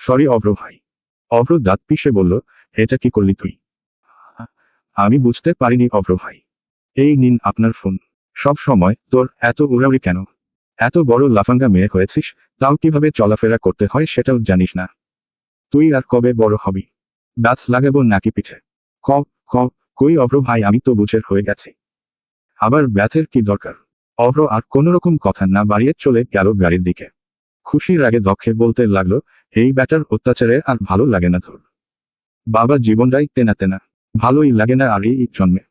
সরি অভ্র ভাই। অভ্র দাঁত পিষে বলল, এটা কি করলি তুই? আমি বুঝতে পারিনি অভ্র ভাই। এই নিন আপনার ফোন। সব সময় তোর এত উড়াউড়ি কেন? এত বড় লাফাঙ্গা মেয়ে হয়েছিস, তাও কিভাবে চলাফেরা করতে হয় সেটাও জানিস না। তুই আর কবে বড় হবি? গাছ লাগাবো নাকি পিঠে? ক ক কই অভ্র ভাই, আমি তো বুঝের হয়ে গেছি। আবার ব্যথের কি দরকার? অভ্র আর কোনোরকম কথা না বাড়িয়ে চলে গেল গাড়ির দিকে। খুশির আগে দক্ষে বলতে লাগলো, এই ব্যাটার অত্যাচারে আর ভালো লাগে না তোর। বাবা জীবনটাই তেনা তেনা। ভালোই লাগে না আর এই জন্মে।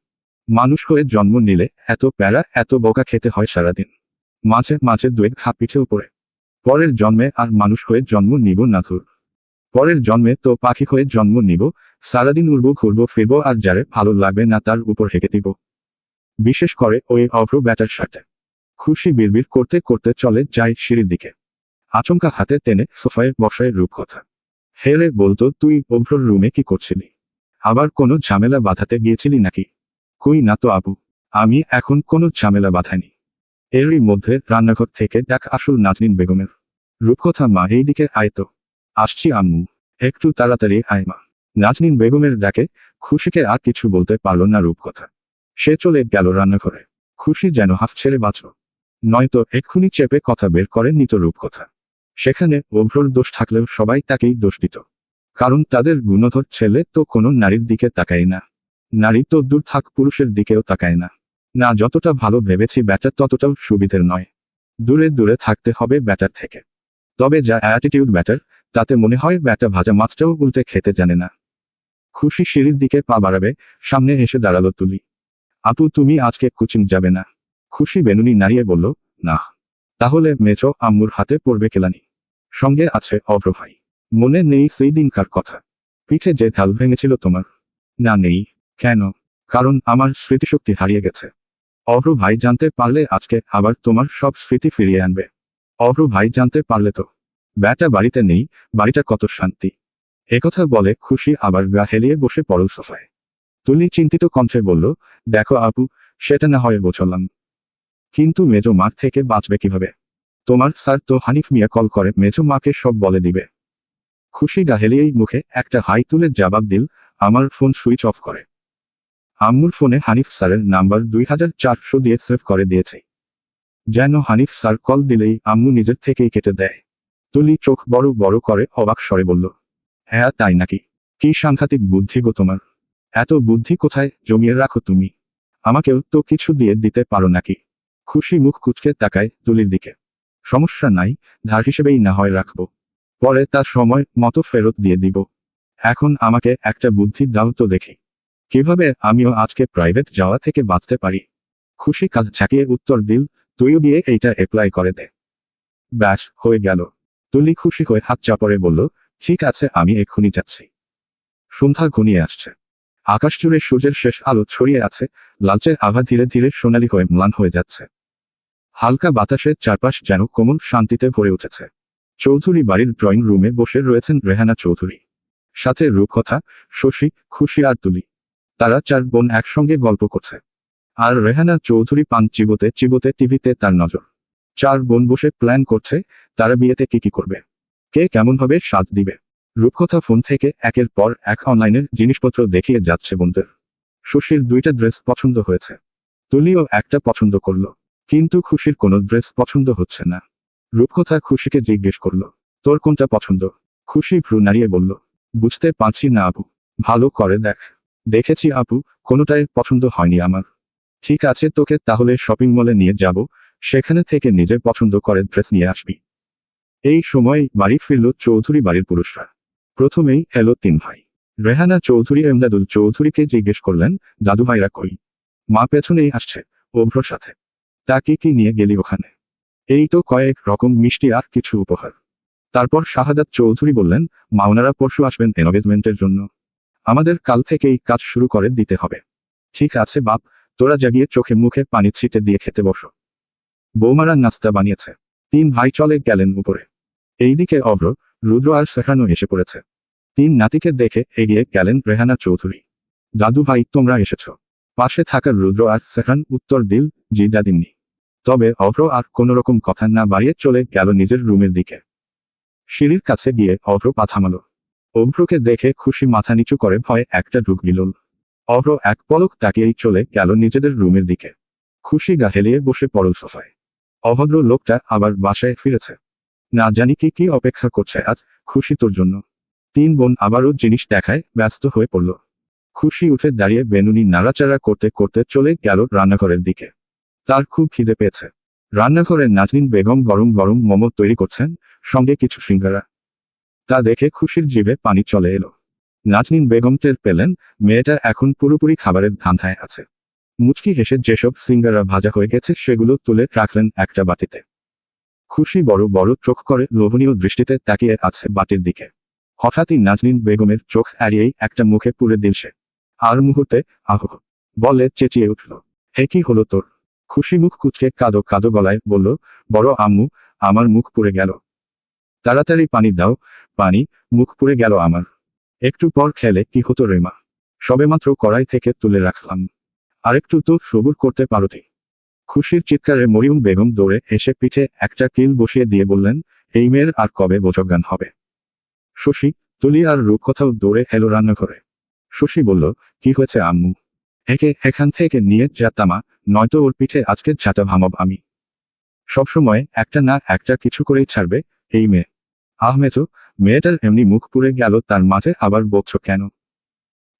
মানুষ হয়ে জন্ম নিলে এত প্যারা, এত বোকা খেতে হয় সারাদিন। মাঝে মাঝে 2 খা পিঠেও পড়ে। পরের জন্মে আর মানুষ হয়ে জন্ম নিব না তোর। পরের জন্মে তো পাখি হয়ে জন্ম নিব, সারাদিন উড়বো ঘুরবো ফিরবো, আর যারে ভালো লাগবে না তার উপর হেঁকে দিব। বিশেষ করে ওই অভ্র ব্যাটার সাথে। খুশি বিড়বিড় করতে করতে চলে যায় সিঁড়ির দিকে। আচমকা হাতে টেনে সোফায় বসায় রূপকথা। হেরে বলতো, তুই অভ্রর রুমে কি করছিলি? আবার কোনো ঝামেলা বাঁধাতে গিয়েছিলি নাকি? কই না তো আপু, আমি এখন কোনো ঝামেলা বাঁধাইনি। এরই মধ্যে রান্নাঘর থেকে ডাক আসল নাজনীন বেগমের। রূপকথা, মা এইদিকে আয় তো। আসছি আম্মু। একটু তাড়াতাড়ি আয় মা। নাজনীন বেগমের ডাকে খুশিকে আর কিছু বলতে পারল না রূপকথা। সে চলে গেল রান্নাঘরে। খুশি যেন হাফ ছেড়ে বাঁচল। নয়তো এক্ষুনি চেপে কথা বের করে নিত রূপকথা। সেখানে অভ্রর দোষ থাকলেও সবাই তাকেই দোষ দিত। কারণ তাদের গুণধর ছেলে তো কোনো নারীর দিকে তাকায় না। নারী তো দূর থাক পুরুষের দিকেও তাকায় না। না, যতটা ভালো ভেবেছি ব্যাটা ততটাও সুবিধের নয়। দূরে দূরে থাকতে হবে ব্যাটার থেকে। তবে যা অ্যাটিটিউড ব্যাটার, তাতে মনে হয় ব্যাটা ভাজা মাছটাও উল্টে খেতে জানে না। খুশি সিঁড়ির দিকে পা বাড়াবে, সামনে এসে দাঁড়ালো তুলি। আপু, তুমি আজকে কোচিং যাবে না? খুশি বেনুনি নাড়িয়ে বলল, না। তাহলে মেজো আম্মুর হাতে পড়বে কেলানি। সঙ্গে আছে অভ্র ভাই। মনে নেই সেই দিনকার কথা? পিঠে যে ঢাল ভেঙেছিল তোমার? না, নেই। কেন? কারণ আমার স্মৃতিশক্তি হারিয়ে গেছে। অভ্র ভাই জানতে পারলে আজকে আবার তোমার সব স্মৃতি ফিরিয়ে আনবে। অভ্র ভাই জানতে পারলে তো? ব্যাটা বাড়িতে নেই, বাড়িটা কত শান্তি। একথা বলে খুশি আবার গা হেলিয়ে বসে পড়ল সোফায়। তুলি চিন্তিত কণ্ঠে বলল, দেখো আপু, সেটা না হয় বোঝালাম, কিন্তু মেজো মার থেকে বাঁচবে কিভাবে? তোমার স্যার তো হানিফ মিয়া কল করে মেজো মাকে সব বলে দিবে। খুশি গা হেলিয়েই মুখে একটা হাই তুলে জবাব দিল, আমার ফোন সুইচ অফ করে। আম্মুর ফোনে হানিফ স্যারের নাম্বার 2400 দিয়ে সেভ করে দিয়েছে, যেন হানিফ স্যার কল দিলেই আম্মু নিজের থেকেই কেটে দেয়। তুলি চোখ বড় বড় করে অবাক স্বরে বলল, হ্যাঁ তাই নাকি? কি সাংঘাতিক বুদ্ধি গো তোমার। এত বুদ্ধি কোথায় জমিয়ে রাখো তুমি? আমাকেও তো কিছু দিয়ে দিতে পারো নাকি? খুশি মুখ কুঁচকে তাকায় তুলির দিকে। সমস্যা নাই, ধার হিসেবেই না হয় রাখবো, পরে তার সময় মতো ফেরত দিয়ে দিব। এখন আমাকে একটা বুদ্ধি দাও তো দেখি, কিভাবে আমিও আজকে প্রাইভেট যাওয়া থেকে বাঁচতে পারি। খুশি কাজ ঝাঁকিয়ে উত্তর দিল, তুইও গিয়ে এইটা অ্যাপ্লাই করে দে। ব্যাস হয়ে গেল। তুলি খুশি হয়ে হাত চাপড়ে বলল, ঠিক আছে, আমি এক্ষুনি যাচ্ছি। সন্ধ্যা ঘনিয়ে আসছে। আকাশ জুড়ে সূর্যের শেষ আলো ছড়িয়ে আছে, লালচে আভা ধীরে ধীরে সোনালি হয়ে ম্লান হয়ে যাচ্ছে। হালকা বাতাসে চারপাশ যেন কোমল শান্তিতে ভরে উঠেছে। চৌধুরী বাড়ির ড্রয়িং রুমে বসে রয়েছেন রেহানা চৌধুরী। সাথে রূপকথা, শশী, খুশি আর তুলি। তারা চার বোন একসঙ্গে গল্প করছে। আর রেহানা চৌধুরী পান চিবোতে চিবোতে টিভিতে তার নজর। চার বোন বসে প্ল্যান করছে তারা বিয়েতে কি করবে, কে কেমনভাবে সাজ দিবে। রূপকথা ফোন থেকে একের পর এক অনলাইনের জিনিসপত্র দেখিয়ে যাচ্ছে বোনদের। শশীর 2টা ড্রেস পছন্দ হয়েছে। তুলিও একটা পছন্দ করলো, কিন্তু খুশির কোনো ড্রেস পছন্দ হচ্ছে না। রূপকথা খুশিকে জিজ্ঞেস করলো, তোর কোনটা পছন্দ? খুশি ভ্রু নাড়িয়ে বলল, বুঝতে পারছি না আপু, ভালো করে দেখ। দেখেছি আপু, কোনোটাই পছন্দ হয়নি আমার। ঠিক আছে, তোকে তাহলে শপিং মলে নিয়ে যাব, সেখানে থেকে নিজে পছন্দ করে ড্রেস নিয়ে আসবি। এই সময় বাড়ি ফিরল চৌধুরী বাড়ির পুরুষরা। প্রথমেই এলো 3 ভাই। রেহানা চৌধুরী এমদাদুল চৌধুরীকে জিজ্ঞেস করলেন, দাদু ভাইরা কই? মা পেছনেই আসছে, অভ্রর সাথে। তা কি নিয়ে গেলি ওখানে? এই তো কয়েক রকম মিষ্টি আর কিছু উপহার। তারপর শাহাদাত চৌধুরী বললেন, মাওনারা পরশু আসবেন এনগেজমেন্টের জন্য। আমাদের কাল থেকেই কাজ শুরু করে দিতে হবে। ঠিক আছে বাপ, তোরা জাগিয়ে চোখে মুখে পানি ছিটে দিয়ে খেতে বসো। বৌমারা নাস্তা বানিয়েছে। 3 ভাই চলে গেলেন উপরে। এইদিকে অভ্র, রুদ্র আর সেখানো এসে পড়েছে। 3 নাতিকে দেখে এগিয়ে গেলেন রেহানা চৌধুরী। দাদু ভাই তোমরা এসেছ? পাশে থাকা রুদ্র আর সেখান উত্তর দিল, জি দাদিমনি। তবে অভ্র আর কোনোরকম কথা না বাড়িয়ে চলে গেল নিজের রুমের দিকে। সিঁড়ির কাছে গিয়ে অভ্র পা থামালো। অভ্রকে দেখে খুশি মাথা নিচু করে ভয়ে একটা ঢুক দিল। অভ্র এক পলক তাকিয়েই চলে গেল নিজেদের রুমের দিকে। খুশি গা হেলিয়ে বসে পড়ল সোফায়। অভদ্র লোকটা আবার বাসায় ফিরেছে। না জানি কি অপেক্ষা করছে আজ খুশি তোর জন্য। 3 বোন আবারও জিনিস দেখায় ব্যস্ত হয়ে পড়ল। খুশি উঠে দাঁড়িয়ে বেনুনি নাড়াচাড়া করতে করতে চলে গেল রান্নাঘরের দিকে। তার খুব খিদে পেয়েছে। রান্নাঘরে নাজনীন বেগম গরম গরম মোমো তৈরি করছেন, সঙ্গে কিছু সিঙ্গারা। তা দেখে খুশির জিভে পানি চলে এলো। নাজনীন বেগম টের পেলেন মেয়েটা এখন পুরোপুরি খাবারের ধান্ধায় আছে। মুচকি হেসে যেসব সিঙ্গারা ভাজা হয়ে গেছে সেগুলো তুলে রাখলেন একটা বাটিতে। খুশি বড় বড় চোখ করে লোভনীয় দৃষ্টিতে তাকিয়ে আছে বাটির দিকে। হঠাৎই নাজনীন বেগমের চোখ এড়িয়েই একটা মুখে পুরে দিল সে। আর মুহূর্তে আহ বলে চেঁচিয়ে উঠল, হে কি হলো তোর? খুশি মুখ কুচকে কাদো কাদো গলায় বলল, বড় আম্মু, আমার মুখ পুড়ে গেল। তাড়াতাড়ি পানি দাও, পানি, মুখ পুড়ে গেল আমার। একটু পর খেলে কি হতো রে মা? সবেমাত্র কড়াই থেকে তুলে রাখলাম, আরেকটু তো সবুর করতে পারতি। খুশির চিৎকারে মরিয়ম বেগম দৌড়ে এসে পিঠে একটা কিল বসিয়ে দিয়ে বললেন, এই মেয়ের আর কবে বোঝজ্ঞান হবে? শশী, তুলি আর রূপকথাও দৌড়ে এলো রান্নাঘরে। শশী বলল, কি হয়েছে আম্মু? একে এখান থেকে নিয়ে যা তামা, নয়তো ওর পিঠে আজকে ঝাঁটা ভাঙব আমি। সবসময় একটা না একটা কিছু করেই ছাড়বে, এই মেয়ে আহমেদ, মেয়েটার এমনি মুখ পুড়ে গেল, তার মাঝে আবার বকছ কেন?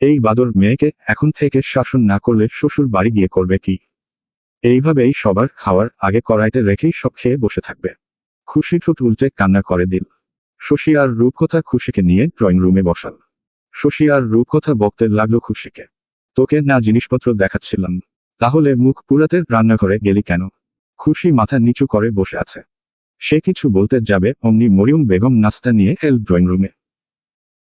এই বাদর মেয়েকে এখন থেকে শাসন না করলে শ্বশুর বাড়ি গিয়ে করবে কি? এইভাবেই সবার খাওয়ার আগে কড়াইতে রেখেই সব খেয়ে বসে থাকবে। খুশি ঠোঁট উল্টে কান্না করে দিল। শশী আর রূপকথা খুশিকে নিয়ে ড্রয়িং রুমে বসাল। শশী আর রূপকথা বকতে লাগলো খুশিকে, তোকে না জিনিসপত্র দেখাচ্ছিলাম, তাহলে মুখ পুরাতে রান্নাঘরে গেলি কেন? খুশি মাথা নিচু করে বসে আছে। সে কিছু বলতে যাবে অমনি মরিয়ম বেগম নাস্তা নিয়ে এল ড্রয়িং রুমে।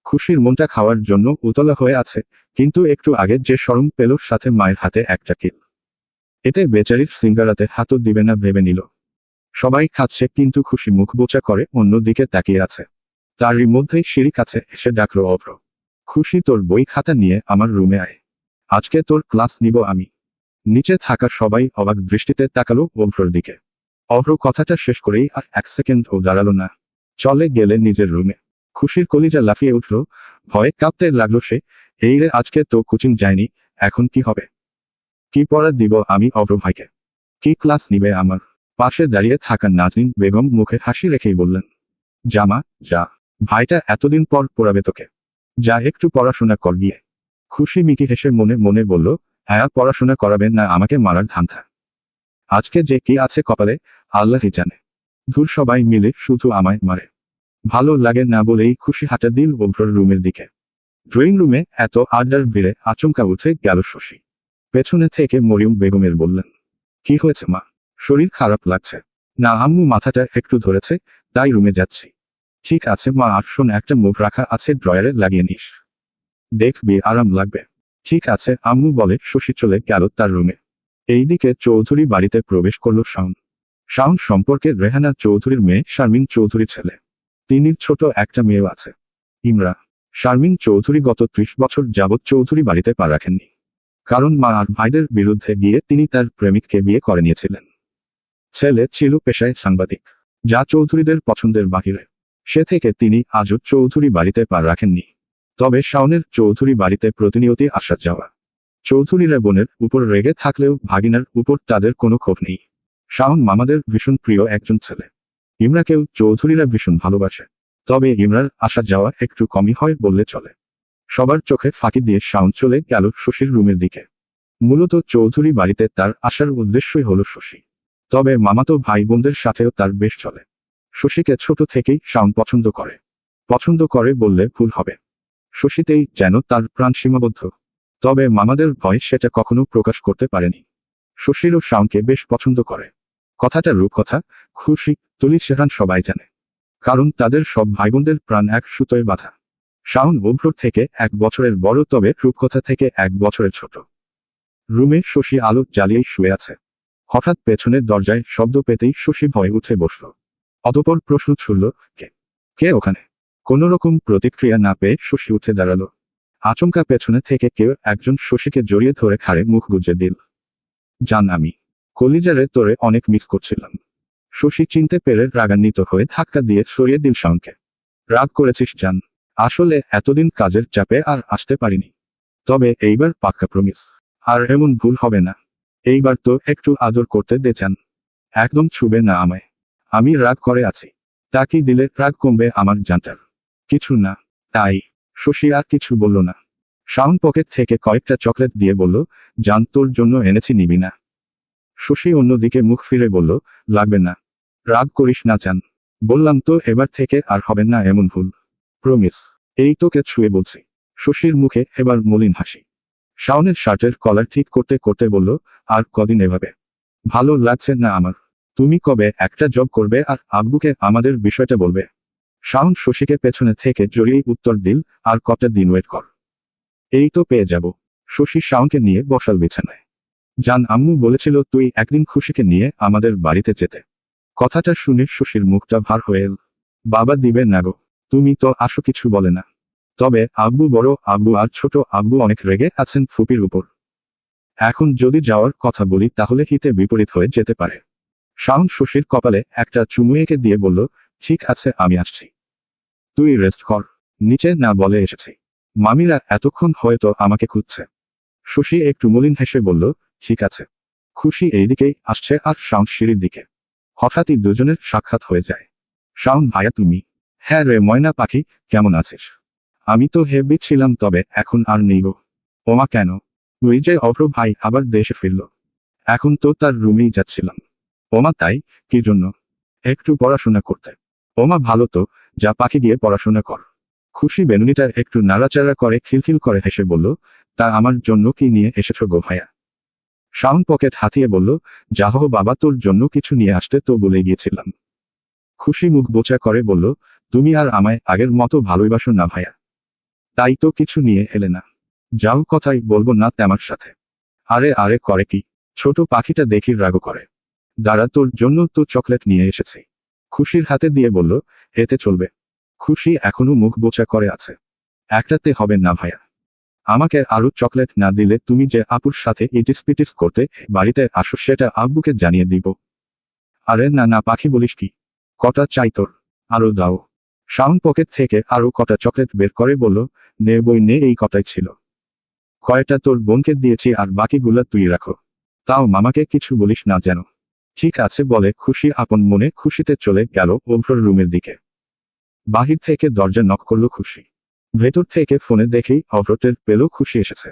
খুশির মনটা খাওয়ার জন্য উতলা হয়ে আছে, কিন্তু একটু আগে যে শরম পেল, সাথে মায়ের হাতে একটা কিল, এতে বেচারির সিঙ্গারাতে হাতও দিবে না ভেবে নিল। সবাই খাচ্ছে কিন্তু খুশি মুখ বোচা করে অন্য দিকে তাকিয়ে আছে। তারই মধ্যেই সিঁড়ি কাছে এসে ডাকলো অভ্র, খুশি তোর বই খাতা নিয়ে আমার রুমে আয়, আজকে তোর ক্লাস নিব আমি। নিচে থাকা সবাই অবাক দৃষ্টিতে তাকালো অভ্রর দিকে। অভ্র কথাটা শেষ করেই আর এক সেকেন্ডও দাঁড়ালো না, চলে গেলে নিজের রুমে। খুশির কলিজা লাফিয়ে উঠল, ভয়ে কাঁপতে লাগলো সে। এই রে, আজকে তো কোচিং যায়নি, এখন কি হবে? কি পড়া দিব আমি অভ্র ভাইকে? কি ক্লাস নিবে আমার? পাশে দাঁড়িয়ে থাকা নাজনীন বেগম মুখে হাসি রেখেই বললেন, জামা যা, ভাইটা এতদিন পর পড়াবে তোকে, যা একটু পড়াশোনা কর গিয়ে। খুশি মিকি হেসে মনে মনে বলল, হ্যাঁ পড়াশোনা করাবেন না, আমাকে মারার ধান্দা। আজকে যে কি আছে কপালে আল্লাহই জানে। দূর সবাই মিলে শুধু আমায় মারে। ভালো লাগে না বলেই খুশি হাঁটা দিল অভ্রর রুমের দিকে। ড্রয়িং রুমে এত আড্ডার ভিড়ে আচমকা উঠে গেল শশী। পেছনে থেকে মরিয়ম বেগমের বললেন, কি হয়েছে মা? শরীর খারাপ লাগছে? না আম্মু, মাথাটা একটু ধরেছে, তাই রুমে যাচ্ছি। ঠিক আছে মা, আর শোন, একটা মুভ রাখা আছে ড্রয়ারে, লাগিয়ে নিস, দেখবি আরাম লাগবে। ঠিক আছে আম্মু বলে শশী চলে গেল তার রুমে। এইদিকে চৌধুরী বাড়িতে প্রবেশ করল শাওন। শাওন সম্পর্কে রেহানা চৌধুরীর মেয়ে শারমিন চৌধুরী ছেলে। তিনির ছোট একটা মেয়েও আছে, ইমরা। শারমিন চৌধুরী গত 30 বছর যাবৎ চৌধুরী বাড়িতে পা রাখেননি, কারণ মা আর ভাইদের বিরুদ্ধে গিয়ে তিনি তার প্রেমিককে বিয়ে করে নিয়েছিলেন। ছেলে ছিল পেশায় সাংবাদিক, যা চৌধুরীদের পছন্দের বাহিরে। সে থেকে তিনি আজও চৌধুরী বাড়িতে পা রাখেননি। তবে শাওনের চৌধুরী বাড়িতে প্রতিনিয়তই আসা যাওয়া। চৌধুরীরা বোনের উপর রেগে থাকলেও ভাগিনার উপর তাদের কোনো ক্ষোভ নেই। শাওন মামাদের ভীষণ প্রিয় একজন ছেলে। ইমরাকেও চৌধুরীরা ভীষণ ভালোবাসে, তবে ইমরার আসা যাওয়া একটু কমই হয় বললে চলে। সবার চোখে ফাঁকি দিয়ে শাওন চলে গেল শশীর রুমের দিকে। মূলত চৌধুরী বাড়িতে তার আসার উদ্দেশ্যই হলো শশী, তবে মামাতো ভাই বোনদের সাথেও তার বেশ চলে। শশীকে ছোট থেকেই শাওন পছন্দ করে বললে ভুল হবে। শশীতেই যেন তার প্রাণ সীমাবদ্ধ, তবে মামাদের ভয় সেটা কখনো প্রকাশ করতে পারেনি। শশীরও শাওনকে বেশ পছন্দ করে। কথাটা রূপকথা, খুশি, তুলি সেখান সবাই জানে, কারণ তাদের সব ভাইবোনদের প্রাণ এক সুতোয় বাঁধা। শাওন অভ্র থেকে 1 বছরের বড়, তবে রূপকথা থেকে 1 বছরের ছোট। রুমে শশী আলো জ্বালিয়েই শুয়ে আছে। হঠাৎ পেছনের দরজায় শব্দ পেতেই শশী ভয়ে উঠে বসল। অতঃপর প্রশ্ন ছুড়ল, কে কে ওখানে? কোনোরকম প্রতিক্রিয়া না পেয়ে শশী উঠে দাঁড়ালো। আচমকা পেছনে থেকে কেউ একজন শশীকে জড়িয়ে ধরে ঘাড়ে মুখ গুজে দিল। জান, আমি কলিজারে তোরে অনেক মিস করছিলাম। শশী চিনতে পেরে রাগান্বিত হয়ে ধাক্কা দিয়ে সরিয়ে দিল শাওনকে। রাগ করেছিস জান? আসলে এতদিন কাজের চাপে আর আসতে পারিনি, তবে এইবার পাক্কা প্রমিস, আর এমন ভুল হবে না। এইবার তো একটু আদর করতে দে জান, একদম ছুবে না আমায়। আমি রাগ করে আছি, তা কি দিলে রাগ কমবে আমার জানটার? কিছু না। তাই শশী আর কিছু বলল না। শাওন পকেট থেকে কয়েকটা চকলেট দিয়ে বলল, জান তোর জন্য এনেছি, নিবি না? শশী অন্যদিকে মুখ ফিরে বলল, লাগবে না। রাগ করিস না জান, বললাম তো এবার থেকে আর হবে না এমন ভুল, প্রমিস। এই তোকে ছুঁয়ে বলছি। শশীর মুখে এবার মলিন হাসি। শাওনের শার্টের কলার ঠিক করতে করতে বলল, আর কদিন এভাবে? ভালো লাগছে না আমার। তুমি কবে একটা জব করবে আর আব্বুকে আমাদের বিষয়টা বলবে? শাওন শশীকে পেছনে থেকে জড়িয়েই উত্তর দিল, আর কটা দিন ওয়েট কর, এই তো পেয়ে যাব। শশী শাওনকে নিয়ে বসাল বিছানায়। জান, আম্মু বলেছিল তুই একদিন খুশিকে নিয়ে আমাদের বাড়িতে যেতে। কথাটা শুনে শশীর মুখটা ভার হয়ে এল। বাবা দিবে না গো, তুমি তো আসো কিছু বলে না। তবে আব্বু, বড় আব্বু আর ছোট আব্বু অনেক রেগে আছেন ফুপির উপর। এখন যদি যাওয়ার কথা বলি তাহলে হিতে বিপরীত হয়ে যেতে পারে। শাওন শশীর কপালে একটা চুমু এঁকে দিয়ে বলল, ঠিক আছে আমি আসছি, তুই রেস্ট কর। নিচে না বলে এসেছি, মামিরা এতক্ষণ হয়তো আমাকে খুঁজছে। শশী একটু মলিন হেসে বলল, ঠিক আছে। খুশি এইদিকেই আসছে আর শাওন সিঁড়ির দিকে। হঠাৎই দুজনের সাক্ষাৎ হয়ে যায়। শাওন ভাইয়া তুমি? হ্যাঁ রে ময়না পাখি, কেমন আছিস? আমি তো হেব্বি ছিলাম, তবে এখন আর নেই গো। ওমা কেন? ওই যে অভ্র ভাই আবার দেশে ফিরল, এখন তো তার রুমেই যাচ্ছিলাম। ওমা তাই? কি জন্য? একটু পড়াশোনা করতে। ওমা ভালো তো, যা পাখি গিয়ে পড়াশোনা কর। খুশি বেনুনিটা একটু নাড়াচাড়া করে খিলখিল করে হেসে বলল, তা আমার জন্য কি নিয়ে এসেছো গো ভাইয়া? শাওন পকেট হাতিয়ে বলল, যা হো বাবা, তোর জন্য কিছু নিয়ে আসতে তো বলে গিয়েছিলাম। খুশি মুখ বোচা করে বলল, তুমি আর আমায় আগের মতো ভালোবাসো না ভাইয়া, তাই তো কিছু নিয়ে এলে না। যাও, কথাই বলবো না তেমার সাথে। আরে আরে করে কি? ছোট পাখিটা দেখি রাগও করে। দাঁড়া, তোর জন্য তো চকলেট নিয়ে এসেছি। খুশির হাতে দিয়ে বলল, এতে চলবে? খুশি এখনো মুখ বোচা করে আছে। একটাতে হবে না ভাইয়া, আমাকে আরো চকলেট না দিলে তুমি যে আপুর সাথে ইটিস পিটিস করতে বাড়িতে আসো সেটা আব্বুকে জানিয়ে দিব। আরে না না পাখি, বলিস কি? কটা চাই তোর? আরো দাও। শাওন পকেট থেকে আরো কটা চকলেট বের করে বলল, নে বই নে, এই কটাই ছিল। কয়টা তোর বোনকে দিয়েছি আর বাকিগুলো তুই রাখো। তাও মামাকে কিছু বলিস না যেন। ঠিক আছে বলে খুশি আপন মনে খুশিতে চলে গেল অভ্রর রুমের দিকে। বাহির থেকে দরজা নক করলো খুশি। ভেতর থেকে ফোনে দেখেই অভ্রটের পেল খুশি এসেছে।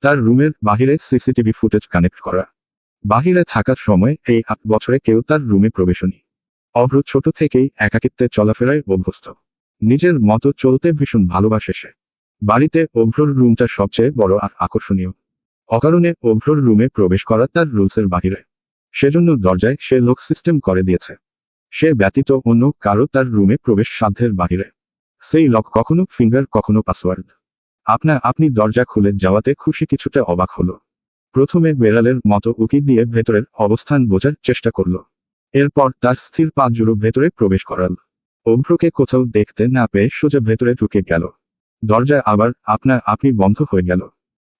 তার রুমের বাহিরে সিসিটিভি ফুটেজ কানেক্ট করা। বাহিরে থাকার সময় এই 8 বছরে কেউ তার রুমে প্রবেশনি। অভ্র ছোট থেকেই একাকিত্বে চলাফেরায় অভ্যস্ত। নিজের মতো চলতে ভীষণ ভালোবাসে সে। বাড়িতে অভ্রর রুমটা সবচেয়ে বড় আর আকর্ষণীয়। অকারণে অভ্রর রুমে প্রবেশ করা তার রুলসের বাহিরে। সেজন্য দরজায় সে লক সিস্টেম করে দিয়েছে। সে ব্যতীত অন্য কারো তার রুমে প্রবেশ সাধ্যের বাহিরে। সেই লক কখনো ফিঙ্গার, কখনো পাসওয়ার্ড। আপনি দরজা খুলে যাওয়াতে খুশি কিছুটা অবাক হলো। প্রথমে বেড়ালের মতো উকি দিয়ে ভেতরের অবস্থান বোঝার চেষ্টা করল। এরপর তার স্থির পা জুড়ো ভেতরে প্রবেশ করাল। অভ্রকে কোথাও দেখতে না পেয়ে সোজা ভেতরে ঢুকে গেল। দরজা আবার আপনি বন্ধ হয়ে গেল।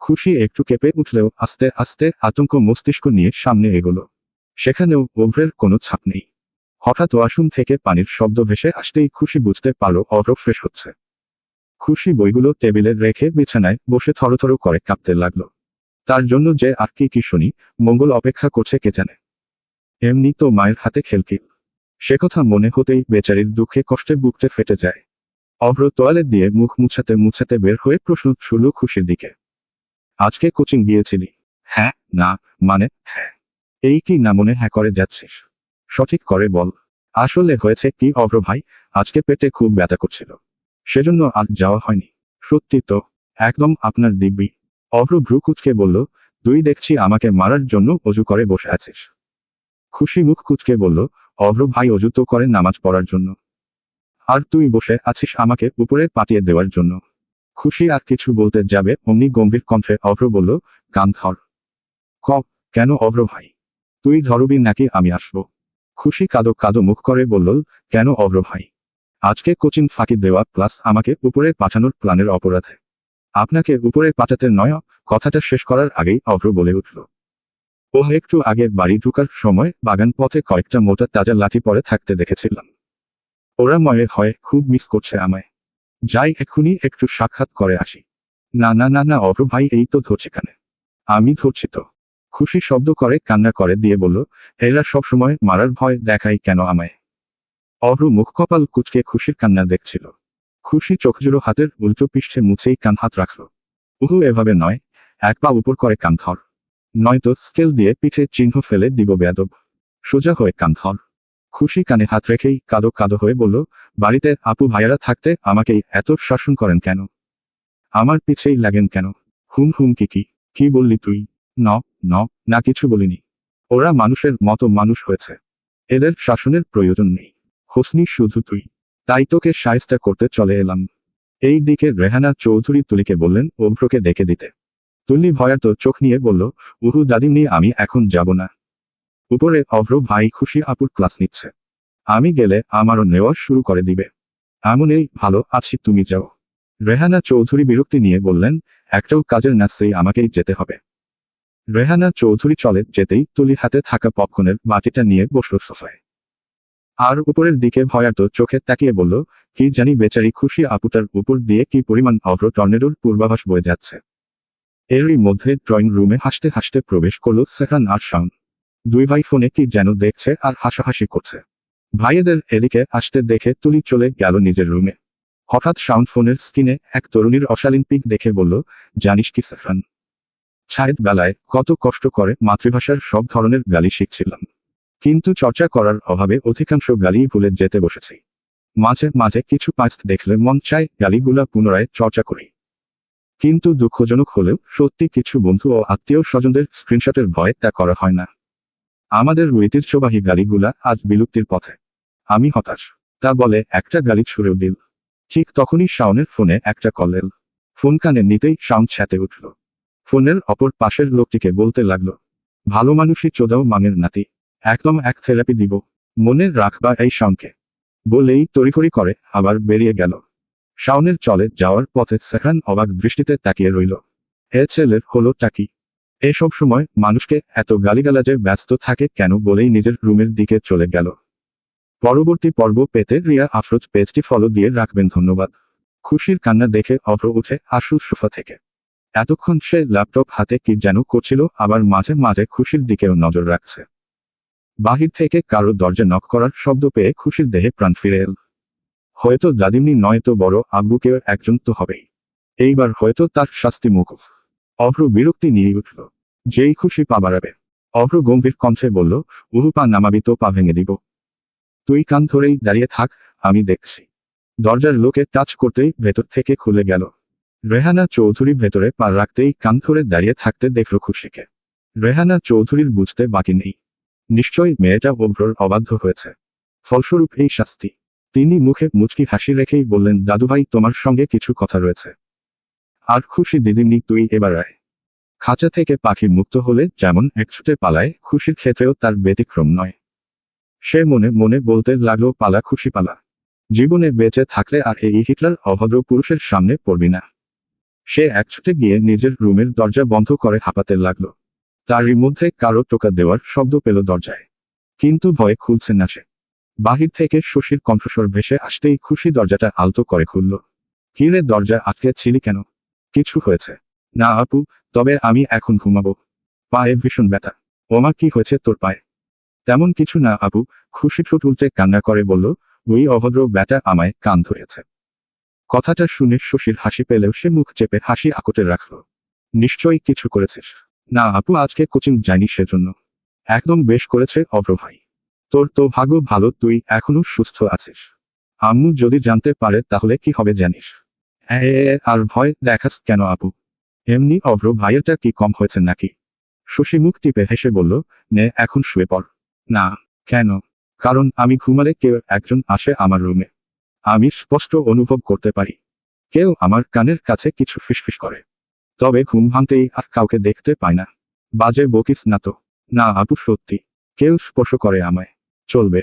খুশি একটু কেঁপে উঠলেও আস্তে আস্তে আতঙ্ক মস্তিষ্ক নিয়ে সামনে এগোলো। সেখানেও অভ্রের কোনো ছাপ নেই। হঠাৎ ওয়াশরুম থেকে পানির শব্দ ভেসে আসতেই খুশি বুঝতে পারল অভ্র ফ্রেশ হচ্ছে। খুশি বইগুলো টেবিলে রেখে বিছানায় বসে থরথর করে কাঁপতে লাগলো। তার জন্য যে আর কি শুনি মঙ্গল অপেক্ষা করছে কে জানে। এমনি তো মায়ের হাতে খেলকিল। সে কথা মনে হতেই বেচারির দুঃখে কষ্টে বুকতে ফেটে যায়। অভ্র তোয়ালে দিয়ে মুখ মুছাতে মুছাতে বের হয়ে প্রশ্ন ছুড়ল খুশির দিকে, আজকে কোচিং গিয়েছিলি? হ্যাঁ না মানে হ্যাঁ। এই কি না মনে হ্যাঁ করে যাচ্ছিস? সঠিক করে বল। আসলে হয়েছে কি অভ্র ভাই, আজকে পেটে খুব ব্যথা করছিল, সেজন্য আর যাওয়া হয়নি। সত্যি তো? একদম আপনার দিব্যি। অভ্র ভ্রু কুচকে বলল, তুই দেখছি আমাকে মারার জন্য অজু করে বসে আছিস। খুশি মুখ কুচকে বলল, অভ্র ভাই অজু তো করে নামাজ পড়ার জন্য, আর তুই বসে আছিস আমাকে উপরে পাঠিয়ে দেওয়ার জন্য। খুশি আর কিছু বলতে যাবে অমনি গম্ভীর কণ্ঠে অভ্র বলল, কান ধর। কেন অভ্র ভাই? তুই ধরবি নাকি আমি আসবো? খুশি কাদো কাদো মুখ করে বলল, কেন অভ্র ভাই? আজকে কোচিং ফাঁকি দেওয়া প্লাস আমাকে উপরে পাঠানোর প্ল্যানের অপরাধে। আপনাকে উপরে পাঠাতে নয়। কথাটা শেষ করার আগেই অভ্র বলে উঠল, ও একটু আগে বাড়ি ঢুকার সময় বাগান পথে কয়েকটা মোটা তাজা লাঠি পরে থাকতে দেখেছিলাম। ওরা মনে হয় খুব মিস করছে আমায়। যাই এক্ষুনি একটু সাক্ষাৎ করে আসি। না না না না অভ্র ভাই, এই তো ধরছে কানে। আমি ধরছি তো। খুশি শব্দ করে কান্না করে দিয়ে বলল, এরা সবসময় মারার ভয় দেখায় কেন আমায়? অভ্র মুখ কপাল কুচকে খুশির কান্না দেখছিল। খুশি চোখজোড়ো হাতের উল্টো পৃষ্ঠে মুছেই কান হাত রাখল। উহু এভাবে নয়, এক পা উপর করে কান ধর, নয়তো স্কেল দিয়ে পিঠে চিহ্ন ফেলে দিব বেয়াদব। সোজা হয়ে কান ধর। খুশি কানে হাত রেখেই কাদো কাদো হয়ে বলল, বাড়িতে আপু ভাইয়ারা থাকতে আমাকেই এত শাসন করেন কেন? আমার পিছেই লাগেন কেন? হুম হুম কি বললি তুই? ন ন না কিছু বলিনি। ওরা মানুষের মতো মানুষ হয়েছে, এদের শাসনের প্রয়োজন নেই। হোসনি শুধু তুই, তাই তোকে শায়েস্তা করতে চলে এলাম। এই দিকে রেহানা চৌধুরী তুলিকে বললেন অভ্রকে ডেকে দিতে। তুলি ভয়ার্ত চোখ নিয়ে বলল, উহু দাদিমনি, আমি এখন যাব না। উপরে অভ্র ভাই খুশি আপুর ক্লাস নিচ্ছে, আমি গেলে আমারও নেওয়া শুরু করে দিবে। এমনই ভালো আছি, তুমি যাও। রেহানা চৌধুরী বিরক্তি নিয়ে বললেন, একটাও কাজের না, সেই আমাকেই যেতে হবে। রেহানা চৌধুরী চলে যেতেই তুলি হাতে থাকা পপকর্নের বাটিটা নিয়ে বসল সোফায়। আর উপরের দিকে ভয়ার্ত চোখে তাকিয়ে বলল, কি জানি বেচারি খুশি আপুটার উপর দিয়ে কি পরিমাণ অভ্র টর্নেডোর পূর্বাভাস বয়ে যাচ্ছে। এরই মধ্যে ড্রয়িং রুমে হাসতে হাসতে প্রবেশ করল সেহরান আর শাওন। দুই ভাই ফোনে কি যেন দেখছে আর হাসাহাসি করছে। ভাইয়েদের এদিকে আসতে দেখে তুলি চলে গেল নিজের রুমে। হঠাৎ সাউন্ড ফোনের স্ক্রিনে এক তরুণীর অশালীন পিক দেখে বলল, জানিস কি সাফরান, ছায়েদ বেলায় কত কষ্ট করে মাতৃভাষার সব ধরনের গালি শিখছিলাম, কিন্তু চর্চা করার অভাবে অধিকাংশ গালিই ভুলে যেতে বসেছি। মাঝে মাঝে কিছু পাস্ট দেখলে মন চায় গালিগুলা পুনরায় চর্চা করি, কিন্তু দুঃখজনক হলেও সত্যি কিছু বন্ধু ও আত্মীয় স্বজনদের স্ক্রিনশটের ভয়ে তা করা হয় না। আমাদের ঐতিহ্যবাহী গালিগুলা আজ বিলুপ্তির পথে। আমি হতাশ। তা বলে একটা গালি ছুড়েও দিল। ঠিক তখনই শাওনের ফোনে একটা কল এল। ফোন কানে নিতেই শাওন ছ্যাঁতে উঠল। ফোনের অপর পাশের লোকটিকে বলতে লাগলো, ভালো মানুষই চোদাও মাঙের নাতি, একদম এক থেরাপি দিব, মনে রাখবা এই শাওনকে। বলেই তড়িঘড়ি করে আবার বেরিয়ে গেল। শাওনের চলে যাওয়ার পথে সাফরান অবাক দৃষ্টিতে তাকিয়ে রইল। এ ছেলের হলোটা কি? এসব সময় মানুষকে এত গালিগালাজে ব্যস্ত থাকে কেন বলেই নিজের রুমের দিকে চলে গেল। পরবর্তী পর্ব পেতে রিয়া আফরোজ পেজটি ফলো দিয়ে রাখবেন। ধন্যবাদ। খুশির কান্না দেখে অভ্র উঠে আসল সোফা থেকে। এতক্ষণ সে ল্যাপটপ হাতে কি যেন করছিল, আবার মাঝে মাঝে খুশির দিকেও নজর রাখছে। বাহির থেকে কারো দরজা নক করার শব্দ পেয়ে খুশির দেহে প্রাণ ফিরে এল। হয়তো দাদিমনি নয়তো বড় আব্বুকেও একজন তো হবেই। এইবার হয়তো তার শাস্তি মুকুফ। অভ্র বিরক্তি নিয়ে উঠল। যেই খুশি পা বাড়াবে। অভ্র গম্ভীর কণ্ঠে বলল, উহু পা নামাবি তো পা ভেঙে দিব। তুই কান ধরেই দাঁড়িয়ে থাক, আমি দেখছি। দরজার লোকে টাচ করতেই ভেতর থেকে খুলে গেল। রেহানা চৌধুরী ভেতরে পা রাখতেই কান ধরে দাঁড়িয়ে থাকতে দেখল খুশিকে। রেহানা চৌধুরীর বুঝতে বাকি নেই, নিশ্চয়ই মেয়েটা অভ্রর অবাধ্য হয়েছে, ফলস্বরূপ এই শাস্তি। তিনি মুখে মুচকি হাসি রেখেই বললেন, দাদুভাই তোমার সঙ্গে কিছু কথা রয়েছে। আর খুশি দিদিমনি তুই এবার আয়। খাঁচা থেকে পাখি মুক্ত হলে যেমন একছুটে পালায়, খুশির ক্ষেত্রেও তার ব্যতিক্রম নয়। সে মনে মনে বলতে লাগলো, পালা খুশি পালা। জীবনে বেঁচে থাকলে আর এই হিটলার অভদ্র পুরুষের সামনে পড়বি না। সে একছুটে গিয়ে নিজের রুমের দরজা বন্ধ করে হাঁপাতে লাগলো। তারই মধ্যে কারো টোকা দেওয়ার শব্দ পেল দরজায়, কিন্তু ভয়ে খুলছে না সে। বাহির থেকে শশীর কণ্ঠস্বর ভেসে আসতেই খুশি দরজাটা আলতো করে খুলল। কিরে, দরজা আটকে ছিলি কেন? কিছু হয়েছে? না আপু, তবে আমি এখন ঘুমাবো। পায়ে ভীষণ ব্যথা। ওমা, কি হয়েছে তোর পায়ে? তেমন কিছু না আপু, খুশি ঠোঁট উল্টে কান্না করে বলল, ওই অভদ্র ব্যাটা আমায় কান ধরেছে। কথাটা শুনে শশীর হাসি পেলেও সে মুখ চেপে হাসি আকটে রাখল। নিশ্চয়ই কিছু করেছিস? না আপু, আজকে কোচিং যায়নি সেজন্য। একদম বেশ করেছে অভ্র ভাই, তোর তো ভাগ্য ভালো তুই এখনো সুস্থ আছিস। আম্মু যদি জানতে পারে তাহলে কি হবে জানিস? আর ভয় দেখাস কেন আপু? এমনি অভ্র ভাইয়েরটা কি কম হয়েছে নাকি? শশী মুখ টিপে হেসে বলল, নে এখন শুয়ে পড়। না। কেন? কারণ আমি ঘুমালে কেউ একজন আসে আমার রুমে। আমি স্পষ্ট অনুভব করতে পারি কেউ আমার কানের কাছে কিছু ফিসফিস করে। তবে ঘুম ভাঙতেই আর কাউকে দেখতে পাই না। বাজে বকিস না তো। না আপু, সত্যি। কেউ স্পর্শ করে আমায়। চলবে।